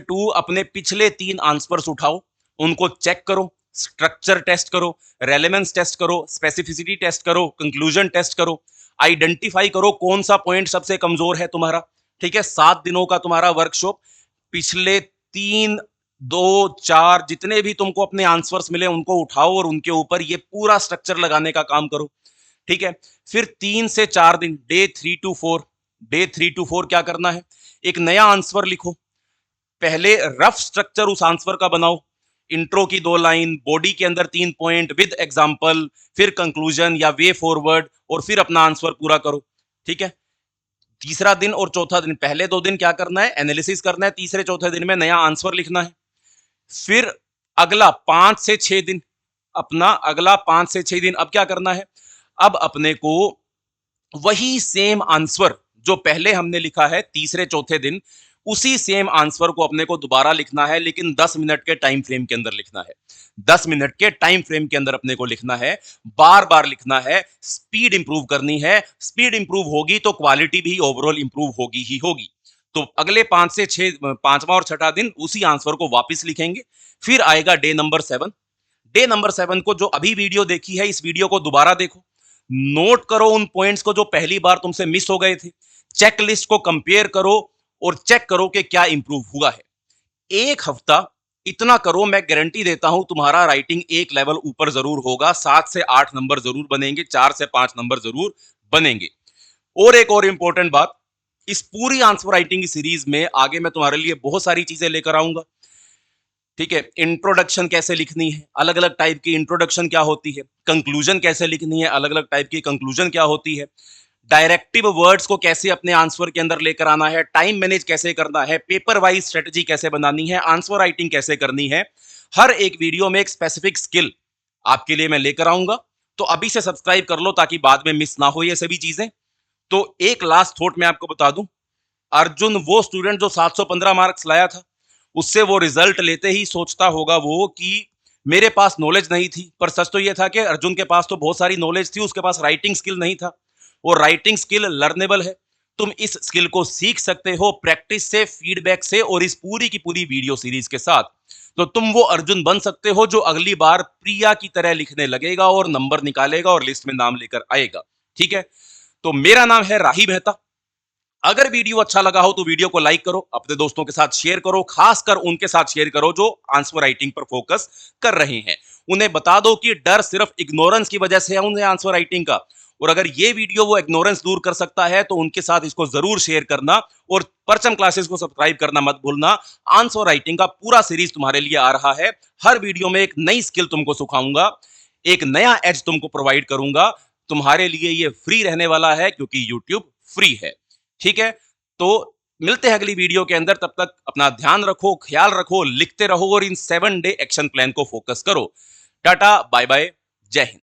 2 अपने पिछले 3 आंसर्स उठाओ, उनको चेक करो, स्ट्रक्चर टेस्ट करो, रेलेवेंस टेस्ट करो, स्पेसिफिसिटी टेस्ट करो, कंक्लूजन टेस्ट करो, आइडेंटिफाई करो कौन सा पॉइंट सबसे कमजोर है तुम्हारा। ठीक है, 7 दिनों का तुम्हारा वर्कशॉप, पिछले 3, 2, 4 जितने भी तुमको अपने आंसर्स मिले उनको उठाओ और उनके ऊपर ये पूरा स्ट्रक्चर लगाने का काम करो। ठीक है, फिर 3 से 4 दिन, डे 3 to 4 क्या करना है? एक नया आंसर लिखो, पहले रफ स्ट्रक्चर उस आंसर का बनाओ, इंट्रो की 2 लाइन, बॉडी के अंदर 3 पॉइंट विद एग्जांपल, फिर कंक्लूजन या वे फॉरवर्ड, और फिर अपना आंसर पूरा करो। ठीक है, तीसरा दिन और चौथा दिन, पहले 2 दिन क्या करना है? एनालिसिस करना है, तीसरे चौथे दिन में नया आंसर लिखना है। फिर अगला 5 से 6 दिन, अगला 5 से 6 दिन अब क्या करना है? अब अपने को वही सेम आंसर जो पहले हमने लिखा है तीसरे चौथे दिन, उसी सेम आंसर को अपने को दोबारा लिखना है, लेकिन 10 मिनट के टाइम फ्रेम के अंदर लिखना है। 10 मिनट के टाइम फ्रेम के अंदर अपने को लिखना है, बार बार लिखना है, स्पीड इंप्रूव करनी है। स्पीड इंप्रूव होगी तो क्वालिटी भी ओवरऑल इंप्रूव होगी ही होगी। तो अगले 5 से 6, 5वां और 6ठा दिन उसी आंसर को वापस लिखेंगे। फिर आएगा डे नंबर 7। डे नंबर 7 को जो अभी वीडियो देखी है, इस वीडियो को दोबारा देखो, नोट करो उन पॉइंट्स को जो पहली बार तुमसे मिस हो गए थे, चेक लिस्ट को कंपेयर करो और चेक करो कि क्या इंप्रूव हुआ है। 1 हफ्ता इतना करो, मैं गारंटी देता हूं तुम्हारा राइटिंग एक लेवल ऊपर जरूर होगा, 7 से 8 नंबर जरूर बनेंगे, 4 से 5 नंबर जरूर बनेंगे। और एक और इंपॉर्टेंट बात, इस पूरी आंसर राइटिंग की सीरीज में आगे मैं तुम्हारे लिए बहुत सारी चीजें लेकर आऊंगा। ठीक है, इंट्रोडक्शन कैसे लिखनी है, अलग अलग टाइप की इंट्रोडक्शन क्या होती है, कंक्लूजन कैसे लिखनी है, अलग अलग टाइप की कंक्लूजन क्या होती है, डायरेक्टिव वर्ड्स को कैसे अपने आंसर के अंदर लेकर आना है, टाइम मैनेज कैसे करना है, पेपर वाइज स्ट्रेटजी कैसे बनानी है, आंसर राइटिंग कैसे करनी है। हर एक वीडियो में एक स्पेसिफिक स्किल आपके लिए मैं लेकर आऊंगा। तो अभी से सब्सक्राइब कर लो ताकि बाद में मिस ना हो ये सभी चीजें। तो एक लास्ट थॉट मैं आपको बता दूं, अर्जुन वो स्टूडेंट जो 715 मार्क्स लाया था, उससे वो रिजल्ट लेते ही सोचता होगा वो कि मेरे पास नॉलेज नहीं थी, पर सच तो ये था कि अर्जुन के पास तो बहुत सारी नॉलेज थी, उसके पास राइटिंग स्किल नहीं था। वो राइटिंग स्किल लर्नेबल है, तुम इस स्किल को सीख सकते हो प्रैक्टिस से, फीडबैक से और इस पूरी की पूरी वीडियो सीरीज के साथ। तो तुम वो अर्जुन बन सकते हो जो अगली बार प्रिया की तरह लिखने लगेगा और नंबर निकालेगा और लिस्ट में नाम लेकर आएगा। ठीक है, तो मेरा नाम है राही मेहता। अगर वीडियो अच्छा लगा हो तो वीडियो को लाइक करो, अपने दोस्तों के साथ शेयर करो, खासकर उनके साथ शेयर करो जो आंसर राइटिंग पर फोकस कर रहे हैं। उन्हें बता दो कि डर सिर्फ इग्नोरेंस की वजह से है उन्हें आंसर राइटिंग का, और अगर ये वीडियो वो इग्नोरेंस दूर कर सकता है तो उनके साथ इसको जरूर शेयर करना, और परचम क्लासेस को सब्सक्राइब करना मत भूलना। आंसर राइटिंग का पूरा सीरीज तुम्हारे लिए आ रहा है। हर वीडियो में एक नई स्किल तुमको सिखाऊंगा, एक नया एज तुमको प्रोवाइड करूंगा। तुम्हारे लिए ये फ्री रहने वाला है क्योंकि यूट्यूब फ्री है। ठीक है, तो मिलते हैं अगली वीडियो के अंदर। तब तक अपना ध्यान रखो, ख्याल रखो, लिखते रहो और इन 7 डे एक्शन प्लान को फोकस करो। टाटा, बाय बाय, जय हिंद।